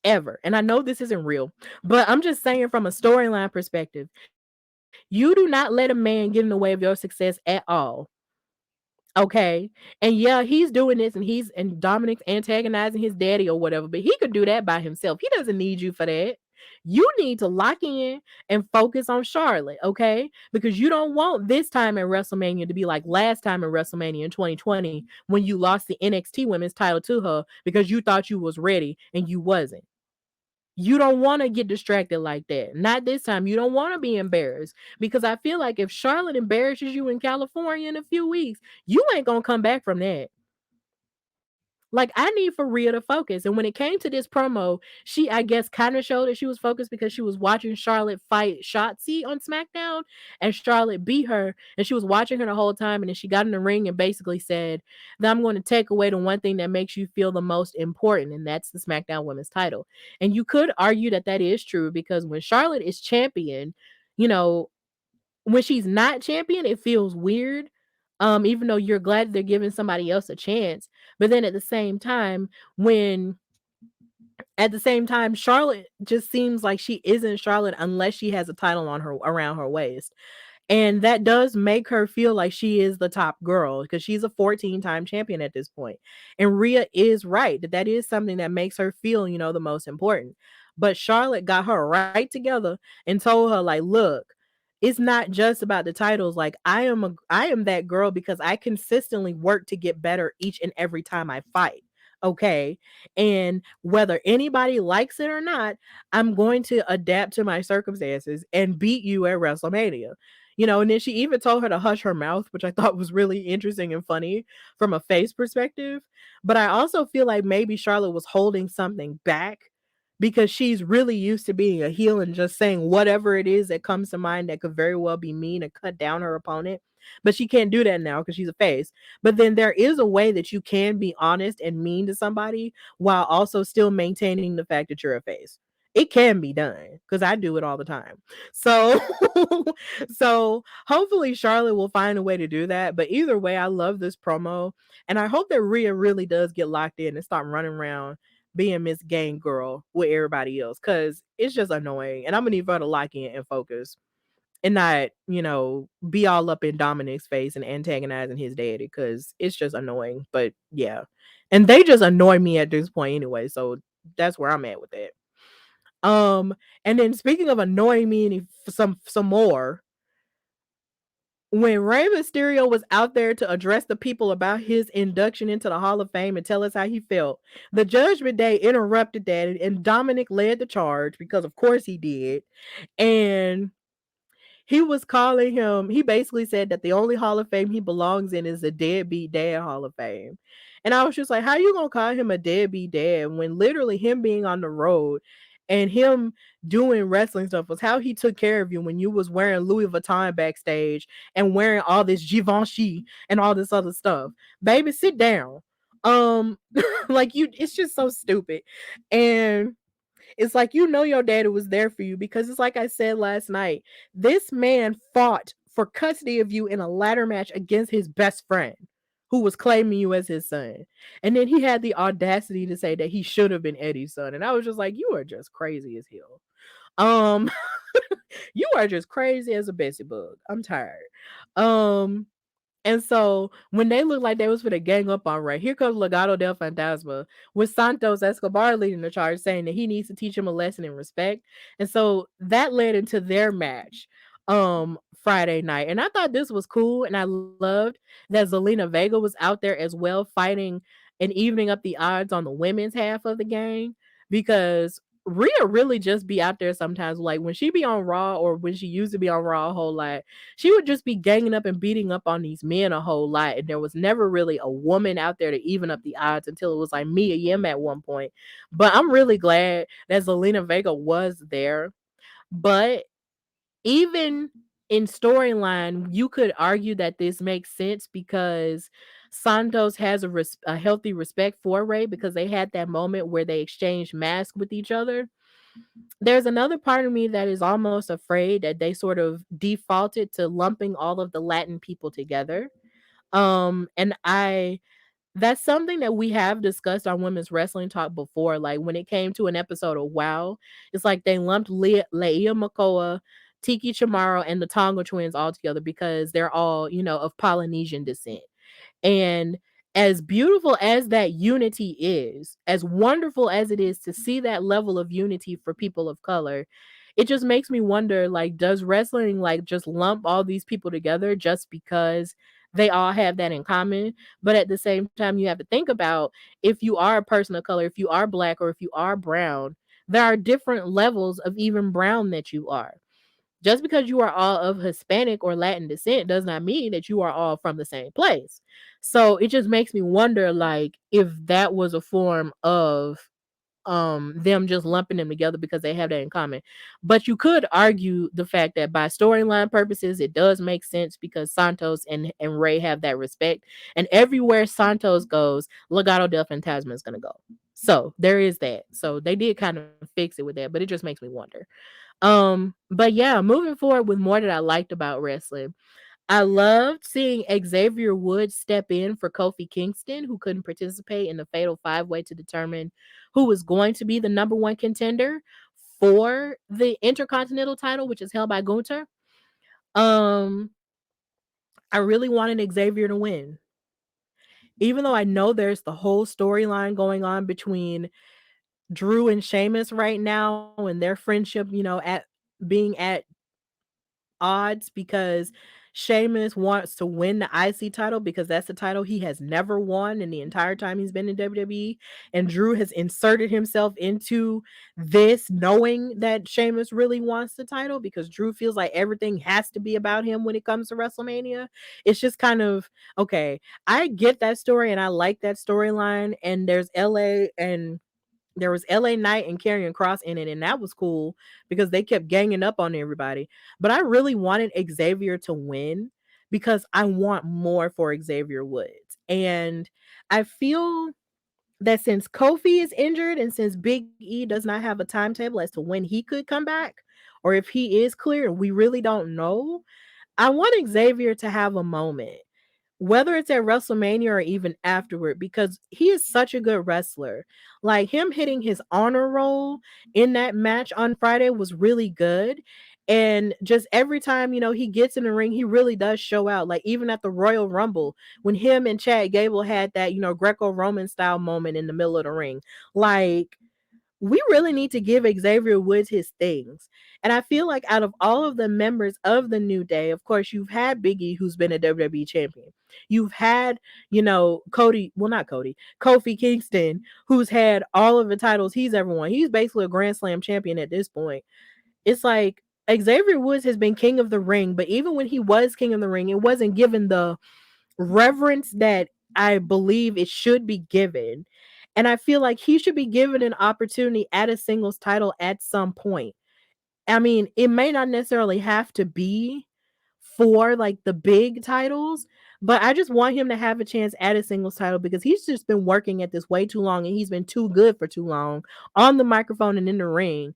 Ever. And I know this isn't real, but I'm just saying from a storyline perspective, you do not let a man get in the way of your success at all. Okay. And yeah, he's doing this and Dominic's antagonizing his daddy or whatever, but he could do that by himself. He doesn't need you for that. You need to lock in and focus on Charlotte, okay? Because you don't want this time at WrestleMania to be like last time at WrestleMania in 2020 when you lost the NXT Women's title to her because you thought you was ready and you wasn't. You don't want to get distracted like that. Not this time. You don't want to be embarrassed because I feel like if Charlotte embarrasses you in California in a few weeks, you ain't going to come back from that. Like, I need for Rhea to focus. And when it came to this promo, she, I guess, kind of showed that she was focused because she was watching Charlotte fight Shotzi on SmackDown, and Charlotte beat her, and she was watching her the whole time. And then she got in the ring and basically said that I'm going to take away the one thing that makes you feel the most important, and that's the SmackDown Women's title. And you could argue that that is true because when Charlotte is champion, you know, when she's not champion, it feels weird. Even though you're glad they're giving somebody else a chance. But then when at the same time, Charlotte just seems like she isn't Charlotte unless she has a title on her around her waist. And that does make her feel like she is the top girl because she's a 14-time champion at this point. And Rhea is right that that is something that makes her feel, the most important. But Charlotte got her right together and told her, like, look, it's not just about the titles. Like, I am that girl because I consistently work to get better each and every time I fight. Okay. And whether anybody likes it or not, I'm going to adapt to my circumstances and beat you at WrestleMania. And then she even told her to hush her mouth, which I thought was really interesting and funny from a face perspective. But I also feel like maybe Charlotte was holding something back because she's really used to being a heel and just saying whatever it is that comes to mind that could very well be mean and cut down her opponent. But she can't do that now because she's a face. But then there is a way that you can be honest and mean to somebody while also still maintaining the fact that you're a face. It can be done because I do it all the time. So so hopefully Charlotte will find a way to do that. But either way, I love this promo. And I hope that Rhea really does get locked in and start running around being Miss Gang Girl with everybody else. Cause it's just annoying. And I'm gonna need her to lock in and focus and not, be all up in Dominic's face and antagonizing his daddy because it's just annoying. But yeah. And they just annoy me at this point anyway. So that's where I'm at with it. And then speaking of annoying me some more, when Rey Mysterio was out there to address the people about his induction into the Hall of Fame and tell us how he felt, the Judgment Day interrupted that, and Dominic led the charge because, of course, he did. And he was calling him, he basically said that the only Hall of Fame he belongs in is the Deadbeat Dad Hall of Fame. And I was just like, how you gonna call him a deadbeat dad when literally him being on the road and him doing wrestling stuff was how he took care of you when you was wearing Louis Vuitton backstage and wearing all this Givenchy and all this other stuff. Baby, sit down. Like it's just so stupid. And it's like your daddy was there for you because it's like I said last night. This man fought for custody of you in a ladder match against his best friend who was claiming you as his son. And then he had the audacity to say that he should have been Eddie's son. And I was just like, you are just crazy as hell. Um you are just crazy as a Bessie bug. I'm tired. Um and so when they looked like they was for the gang up on Ray, here comes Legado del Fantasma with Santos Escobar leading the charge, saying that he needs to teach him a lesson in respect. And so that led into their match Friday night. And I thought this was cool. And I loved that Zelina Vega was out there as well, fighting and evening up the odds on the women's half of the gang because Rhea really just be out there sometimes. Like when she be on Raw or when she used to be on Raw a whole lot, she would just be ganging up and beating up on these men a whole lot. And there was never really a woman out there to even up the odds until it was like Mia Yim at one point. But I'm really glad that Zelina Vega was there. But even in storyline, you could argue that this makes sense because Santos has a healthy respect for Ray because they had that moment where they exchanged masks with each other. There's another part of me that is almost afraid that they sort of defaulted to lumping all of the Latin people together. And I That's something that we have discussed on Women's Wrestling Talk before. Like when it came to an episode of WoW, it's like they lumped Leia Makoa, Tiki Chamorro, and the Tonga twins all together because they're all, of Polynesian descent. And as beautiful as that unity is, as wonderful as it is to see that level of unity for people of color, it just makes me wonder, like, does wrestling like just lump all these people together just because they all have that in common? But at the same time, you have to think about if you are a person of color, if you are black, or if you are brown, there are different levels of even brown that you are. Just because you are all of Hispanic or Latin descent does not mean that you are all from the same place. So it just makes me wonder, like, if that was a form of them just lumping them together because they have that in common. But you could argue the fact that by storyline purposes it does make sense because Santos and Ray have that respect, and everywhere Santos goes, Legado del Fantasma is going to go. So there is that. So they did kind of fix it with that, but it just makes me wonder. But yeah, moving forward with more that I liked about wrestling. I loved seeing Xavier Woods step in for Kofi Kingston, who couldn't participate in the Fatal 5-Way to determine who was going to be the number one contender for the Intercontinental title, which is held by Gunther. Um, I really wanted Xavier to win. Even though I know there's the whole storyline going on between Drew and Sheamus right now and their friendship, at being at odds because Sheamus wants to win the IC title because that's the title he has never won in the entire time he's been in WWE. And Drew has inserted himself into this knowing that Sheamus really wants the title because Drew feels like everything has to be about him when it comes to WrestleMania. It's just kind of okay. I get that story and I like that storyline. And there's LA and there was LA Knight and Karrion Cross in it, and that was cool because they kept ganging up on everybody. But I really wanted Xavier to win because I want more for Xavier Woods. And I feel that since Kofi is injured and since Big E does not have a timetable as to when he could come back, or if he is clear, we really don't know. I want Xavier to have a moment, whether it's at WrestleMania or even afterward, because he is such a good wrestler. Like him hitting his honor roll in that match on Friday was really good. And just every time, he gets in the ring, he really does show out. Like even at the Royal Rumble, when him and Chad Gable had that, Greco-Roman style moment in the middle of the ring. Like we really need to give Xavier Woods his things. And I feel like out of all of the members of the New Day, of course, you've had Biggie, who's been a WWE champion. You've had, Kofi Kingston, who's had all of the titles he's ever won. He's basically a Grand Slam champion at this point. It's like Xavier Woods has been king of the ring, but even when he was king of the ring, it wasn't given the reverence that I believe it should be given. And I feel like he should be given an opportunity at a singles title at some point. I mean, it may not necessarily have to be for like the big titles, but I just want him to have a chance at a singles title because he's just been working at this way too long and he's been too good for too long on the microphone and in the ring.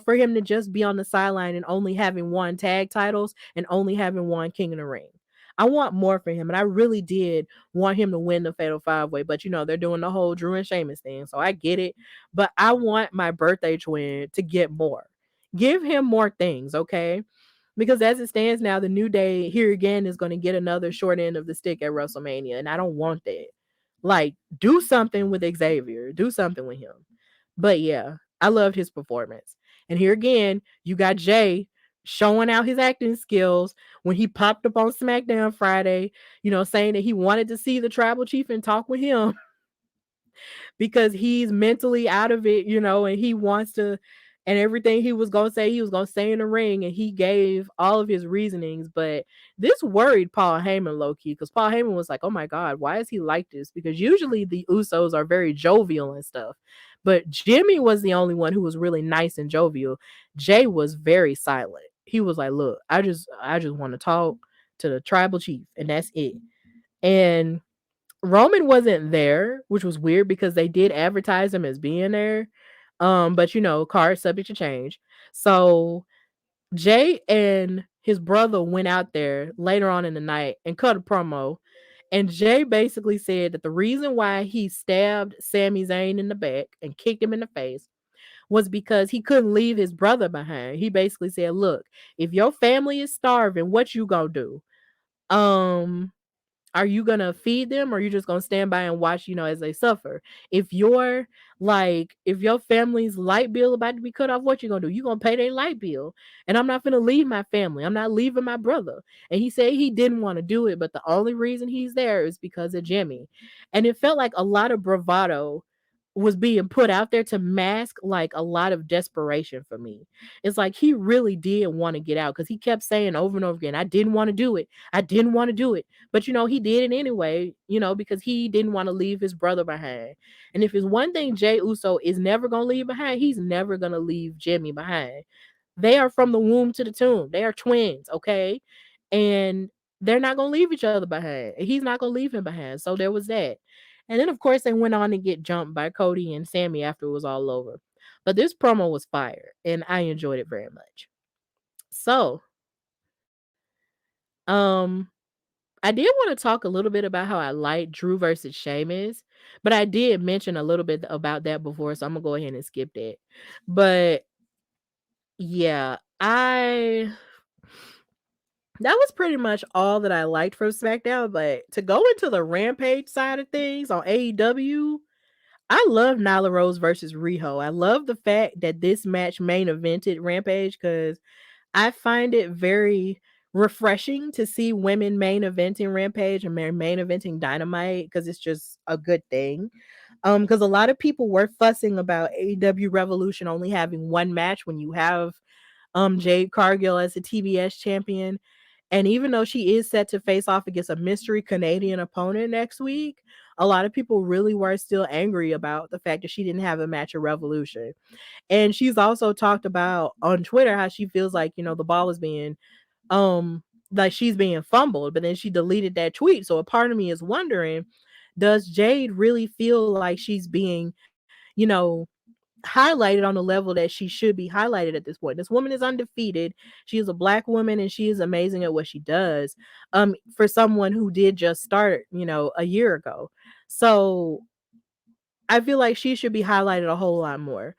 For him to just be on the sideline and only having won tag titles and only having won King of the Ring. I want more for him, and I really did want him to win the Fatal 5-Way, but they're doing the whole Drew and Sheamus thing, so I get it. But I want my birthday twin to get more. Give him more things, okay? Because as it stands now, the New Day here again is going to get another short end of the stick at WrestleMania, and I don't want that. Like, do something with Xavier. Do something with him. But yeah, I loved his performance. And here again, you got Jay showing out his acting skills when he popped up on SmackDown Friday, saying that he wanted to see the tribal chief and talk with him because he's mentally out of it, and he wants to, and everything he was going to say, he was going to say in the ring, and he gave all of his reasonings. But this worried Paul Heyman low key because Paul Heyman was like, oh my God, why is he like this? Because usually the Usos are very jovial and stuff. But Jimmy was the only one who was really nice and jovial. Jay was very silent. He was like, look, I just want to talk to the tribal chief, and that's it. And Roman wasn't there, which was weird because they did advertise him as being there. But cards subject to change. So Jay and his brother went out there later on in the night and cut a promo. And Jay basically said that the reason why he stabbed Sami Zayn in the back and kicked him in the face was because he couldn't leave his brother behind. He basically said, look, if your family is starving, what you gonna do? Are you gonna feed them or are you just gonna stand by and watch, as they suffer? If your family's light bill about to be cut off, what you gonna do? You gonna pay their light bill. And I'm not gonna leave my family. I'm not leaving my brother. And he said he didn't want to do it, but the only reason he's there is because of Jimmy. And it felt like a lot of bravado was being put out there to mask like a lot of desperation for me. It's like he really did want to get out because he kept saying over and over again, I didn't want to do it. I didn't want to do it. But he did it anyway, because he didn't want to leave his brother behind. And if it's one thing Jay Uso is never going to leave behind, he's never going to leave Jimmy behind. They are from the womb to the tomb. They are twins, okay? And they're not going to leave each other behind. He's not going to leave him behind. So there was that. And then, of course, they went on to get jumped by Cody and Sammy after it was all over. But this promo was fire, and I enjoyed it very much. So, I did want to talk a little bit about how I like Drew versus Sheamus, but I did mention a little bit about that before, so I'm gonna go ahead and skip that. But yeah, that was pretty much all that I liked from SmackDown. But to go into the Rampage side of things on AEW, I love Nyla Rose versus Riho. I love the fact that this match main evented Rampage because I find it very refreshing to see women main eventing Rampage and main eventing Dynamite because it's just a good thing. Because a lot of people were fussing about AEW Revolution only having one match when you have Jade Cargill as a TBS champion. And even though she is set to face off against a mystery Canadian opponent next week, a lot of people really were still angry about the fact that she didn't have a match at Revolution. And she's also talked about on Twitter how she feels like, the ball is being like she's being fumbled, but then she deleted that tweet. So a part of me is wondering, does Jade really feel like she's being, you know, highlighted on the level that she should be highlighted at this point? This woman is undefeated. She is a black woman and she is amazing at what she does. For someone who did just start, a year ago. So I feel like she should be highlighted a whole lot more.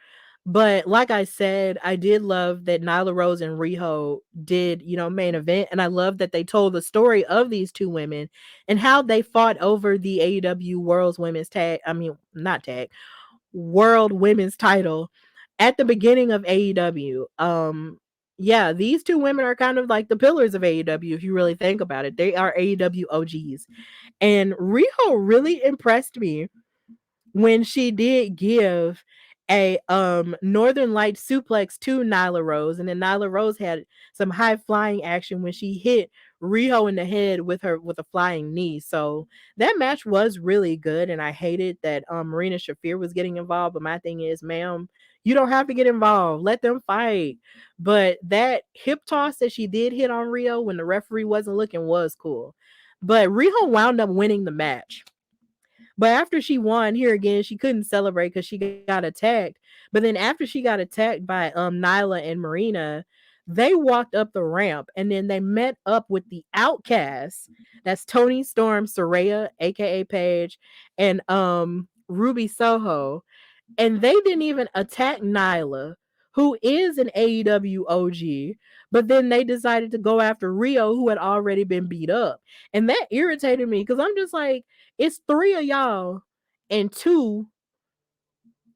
But like I said, I did love that Nyla Rose and Riho did, main event. And I love that they told the story of these two women and how they fought over the AEW World's Women's Tag. I mean, not tag, World Women's title at the beginning of AEW. Yeah, these two women are kind of like the pillars of AEW if you really think about it. They are AEW OGs. And Riho really impressed me when she did give a Northern Light suplex to Nyla Rose, and then Nyla Rose had some high flying action when she hit Riho in the head with a flying knee. So that match was really good, and I hated that Marina Shafir was getting involved. But my thing is, ma'am, you don't have to get involved. Let them fight. But that hip toss that she did hit on Riho when the referee wasn't looking was cool. But Riho wound up winning the match. But after she won here again, she couldn't celebrate because she got attacked. But then after she got attacked by Nyla and Marina, they walked up the ramp and then they met up with the Outcasts. That's Tony Storm, Soraya, aka Paige, and Ruby Soho. And they didn't even attack Nyla, who is an AEW OG, but then they decided to go after Rio, who had already been beat up. And that irritated me because I'm just like, it's three of y'all and two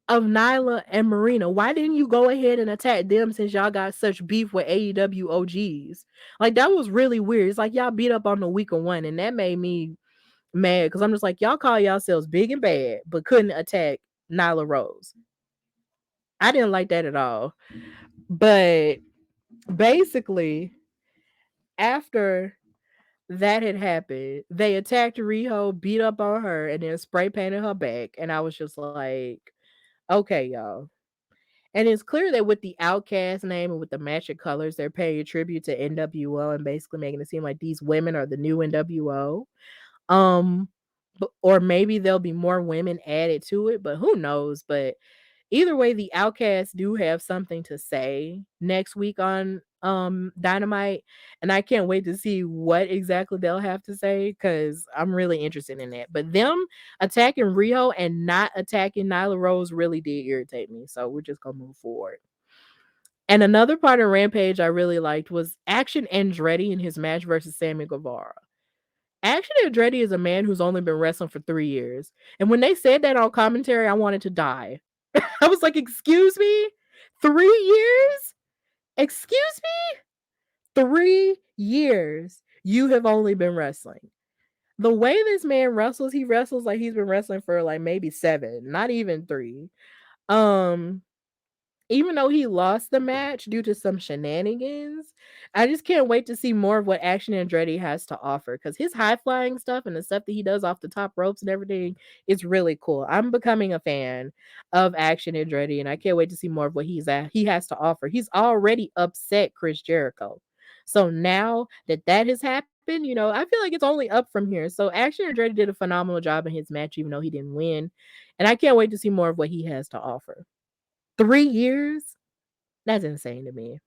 of Nyla and Marina. Why didn't you go ahead and attack them since y'all got such beef with AEW OGs? Like, that was really weird. It's like y'all beat up on the weaker one, and that made me mad because I'm just like, y'all call yourselves big and bad, but couldn't attack Nyla Rose. I didn't like that at all. But basically, after that had happened, they attacked Riho, beat up on her, and then spray painted her back. And I was just like, okay, y'all. And it's clear that with the Outcast name and with the matching colors, they're paying a tribute to NWO and basically making it seem like these women are the new NWO. Or maybe there'll be more women added to it, but who knows? But either way, the Outcasts do have something to say next week on Dynamite, and I can't wait to see what exactly they'll have to say because I'm really interested in that. But them attacking Rio and not attacking Nyla Rose really did irritate me, so we're just gonna move forward. And another part of Rampage I really liked was Action Andretti in his match versus Sammy Guevara. Action Andretti is a man who's only been wrestling for 3 years, and when they said that on commentary, I wanted to die. I was like, "Excuse me? 3 years? Excuse me? 3 years you have only been wrestling." The way this man wrestles, he wrestles like he's been wrestling for, like, maybe 7, not even 3. Um, Even though he lost the match due to some shenanigans, I just can't wait to see more of what Action Andretti has to offer because his high flying stuff and the stuff that he does off the top ropes and everything is really cool. I'm becoming a fan of Action Andretti, and I can't wait to see more of what he has to offer. He's already upset Chris Jericho. So now that has happened, I feel like it's only up from here. So Action Andretti did a phenomenal job in his match, even though he didn't win. And I can't wait to see more of what he has to offer. 3 years? That's insane to me.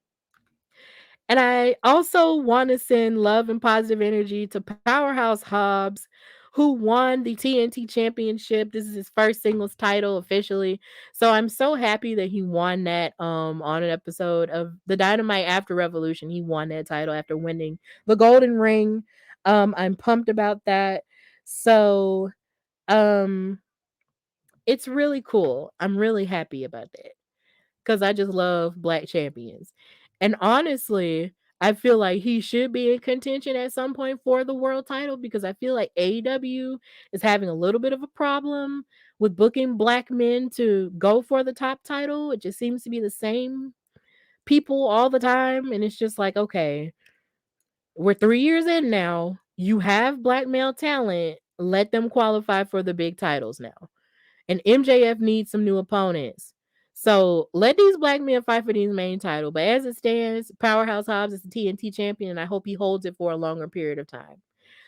And I also want to send love and positive energy to Powerhouse Hobbs, who won the TNT Championship. This is his first singles title officially. So I'm so happy that he won that on an episode of the Dynamite after Revolution. He won that title after winning the Golden Ring. I'm pumped about that. So um it's really cool. I'm really happy about that because I just love black champions. And honestly, I feel like he should be in contention at some point for the world title because I feel like AEW is having a little bit of a problem with booking black men to go for the top title. It just seems to be the same people all the time. And it's just like, okay, we're 3 years in now. You have black male talent. Let them qualify for the big titles now. And MJF needs some new opponents. So let these black men fight for these main title. But as it stands, Powerhouse Hobbs is the TNT champion, and I hope he holds it for a longer period of time.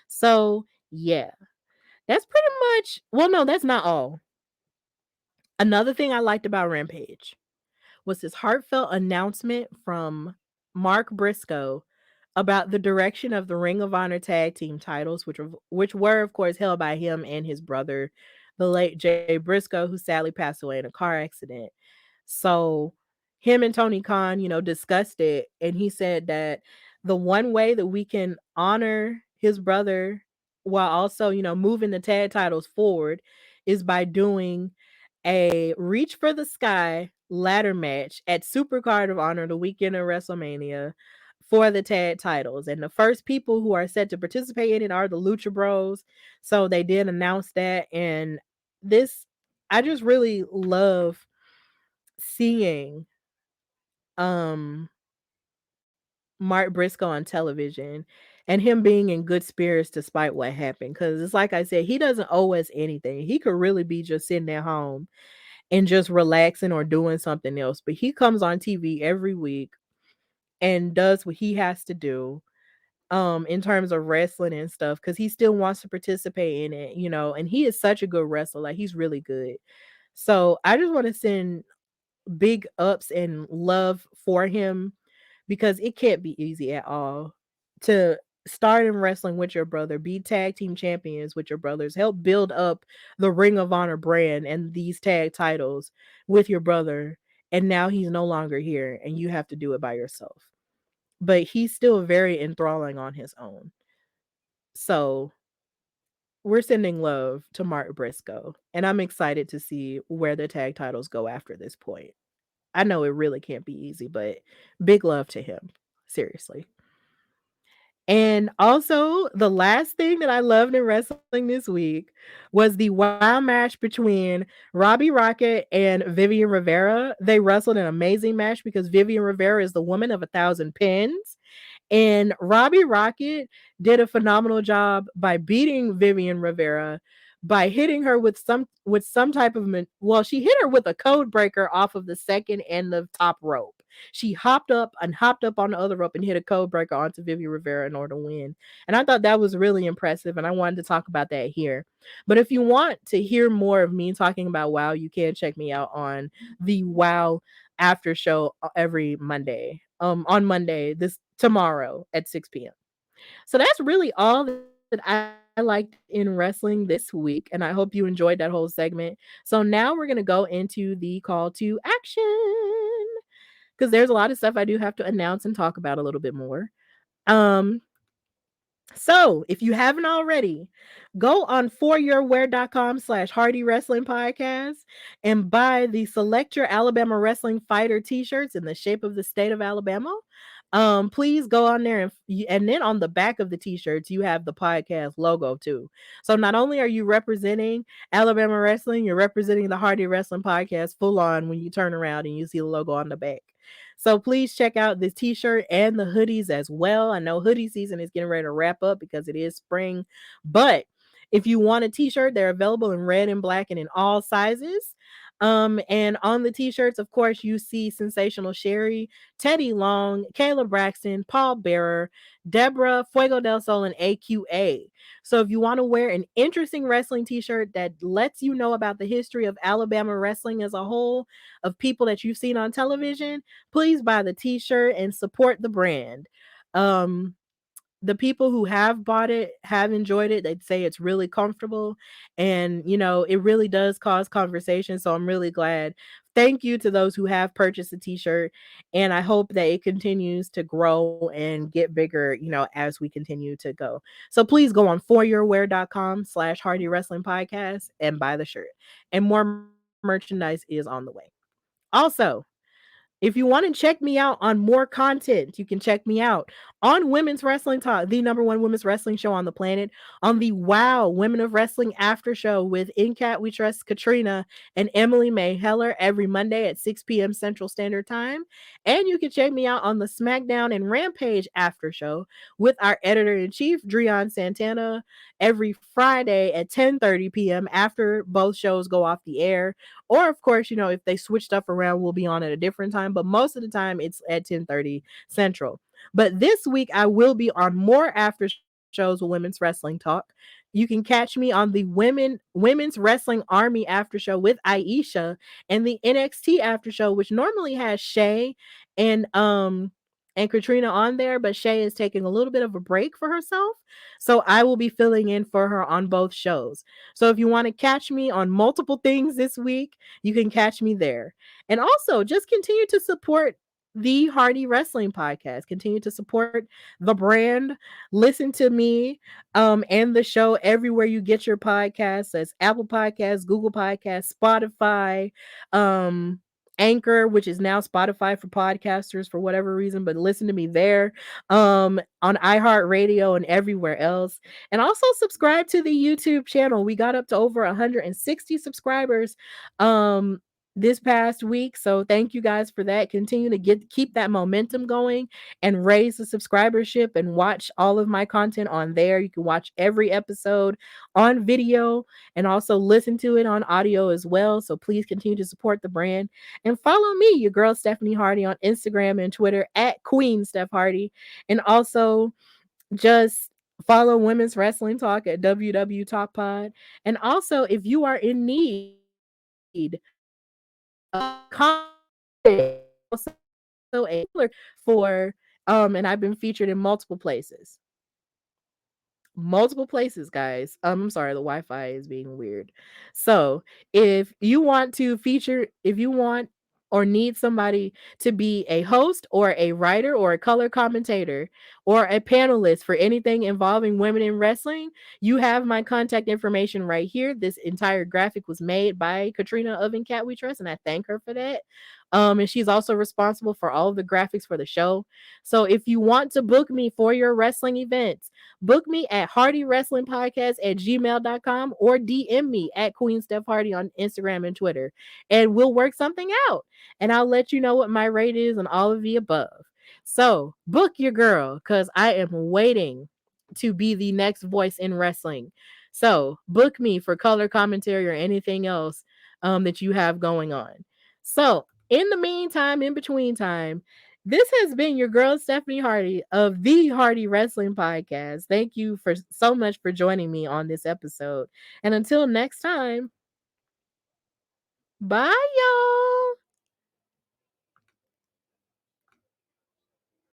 So yeah, that's pretty much. Well, no, that's not all. Another thing I liked about Rampage was this heartfelt announcement from Mark Briscoe about the direction of the Ring of Honor tag team titles, which were of course held by him and his brother, the late Jay Briscoe, who sadly passed away in a car accident. So him and Tony Khan, discussed it, and he said that the one way that we can honor his brother while also, moving the tag titles forward is by doing a Reach for the Sky ladder match at Supercard of Honor the weekend of WrestleMania for the tag titles. And the first people who are set to participate in it are the Lucha Bros. So they did announce that. And this, I just really love seeing um Mark Briscoe on television and him being in good spirits despite what happened. Cause it's like I said, he doesn't owe us anything. He could really be just sitting at home and just relaxing or doing something else. But he comes on TV every week and does what he has to do in terms of wrestling and stuff because he still wants to participate in it, and he is such a good wrestler. Like he's really good. So I just want to send big ups and love for him because it can't be easy at all to start in wrestling with your brother, be tag team champions with your brothers, help build up the Ring of Honor brand and these tag titles with your brother. And now he's no longer here and you have to do it by yourself. But he's still very enthralling on his own. So we're sending love to Mark Briscoe. And I'm excited to see where the tag titles go after this point. I know it really can't be easy, but big love to him. Seriously. And also, the last thing that I loved in wrestling this week was the wild match between Robbie Rocket and Vivian Rivera. They wrestled an amazing match because Vivian Rivera is the woman of 1,000 pins. And Robbie Rocket did a phenomenal job by beating Vivian Rivera by hitting her with some type of well, she hit her with a code breaker off of the second and the top rope. She hopped up on the other rope and hit a code breaker onto Vivian Rivera in order to win. And I thought that was really impressive, and I wanted to talk about that here. But if you want to hear more of me talking about WoW, you can check me out on the WoW after show every Monday. On Monday, this tomorrow at 6 p.m. So that's really all that I liked in wrestling this week, and I hope you enjoyed that whole segment. So now we're gonna go into the call to action because there's a lot of stuff I do have to announce and talk about a little bit more. Um, so if you haven't already, go on foryourwear.com/Hardy Wrestling Podcast and buy the Select Your Alabama Wrestling Fighter t-shirts in the shape of the state of Alabama. Please go on there and then on the back of the t-shirts, you have the podcast logo too. So not only are you representing Alabama wrestling, you're representing the Hardy Wrestling Podcast full on when you turn around and you see the logo on the back. So please check out the t-shirt and the hoodies as well. I know hoodie season is getting ready to wrap up because it is spring, but if you want a t-shirt, they're available in red and black and in all sizes. And on the t-shirts, of course, you see Sensational Sherry, Teddy Long, Kayla Braxton, Paul Bearer, Deborah, Fuego del Sol, and AQA. So if you want to wear an interesting wrestling t-shirt that lets you know about the history of Alabama wrestling as a whole, of people that you've seen on television, please buy the t-shirt and support the brand. The people who have bought it have enjoyed it. They'd say it's really comfortable and, it really does cause conversation. So I'm really glad. Thank you to those who have purchased the t-shirt. And I hope that it continues to grow and get bigger, as we continue to go. So please go on foryourwear.com/Hardy Wrestling Podcast and buy the shirt. And more merchandise is on the way. Also, If you want to check me out on more content, you can check me out on Women's Wrestling Talk, the number one women's wrestling show on the planet, on the Wow Women of Wrestling After Show with In Cat We Trust Katrina and Emily May Heller every Monday at 6 p.m. Central Standard Time. And you can check me out on the SmackDown and Rampage After Show with our editor in chief, Drian Santana, every Friday at 10:30 p.m. after both shows go off the air. Or of course, if they switch stuff around, we'll be on at a different time. But most of the time it's at 10:30 Central. But this week I will be on more after shows with Women's Wrestling Talk. You can catch me on the Women's Wrestling Army after show with Aisha and the NXT after show, which normally has Shay and and Katrina on there, but Shay is taking a little bit of a break for herself. So I will be filling in for her on both shows. So if you want to catch me on multiple things this week, you can catch me there. And also just continue to support the Hardy Wrestling Podcast. Continue to support the brand. Listen to me and the show everywhere you get your podcasts. That's Apple Podcasts, Google Podcasts, Spotify, Anchor, which is now Spotify for podcasters for whatever reason, but listen to me there, on iHeartRadio and everywhere else. And also subscribe to the YouTube channel. We got up to over 160 subscribers this past week. So thank you guys for that. Continue to keep that momentum going and raise the subscribership and watch all of my content on there. You can watch every episode on video and also listen to it on audio as well. So please continue to support the brand and follow me, your girl Stephanie Hardy, on Instagram and Twitter at Queen Steph Hardy. And also just follow Women's Wrestling Talk at WW Talk Pod. And also, if you are in need also a for and I've been featured in multiple places, guys. I'm sorry, the Wi-Fi is being weird. So if you want or need somebody to be a host or a writer or a color commentator or a panelist for anything involving women in wrestling, you have my contact information right here. This entire graphic was made by Katrina of In Cat We Trust, and I thank her for that. And she's also responsible for all of the graphics for the show. So if you want to book me for your wrestling events, book me at hardywrestlingpodcast@gmail.com or DM me at Queen Steph Hardy on Instagram and Twitter. And we'll work something out. And I'll let you know what my rate is and all of the above. So book your girl, because I am waiting to be the next voice in wrestling. So book me for color commentary or anything else that you have going on. So in the meantime, in between time, this has been your girl Stephanie Hardy of the Hardy Wrestling Podcast. Thank you for so much for joining me on this episode. And until next time, bye y'all.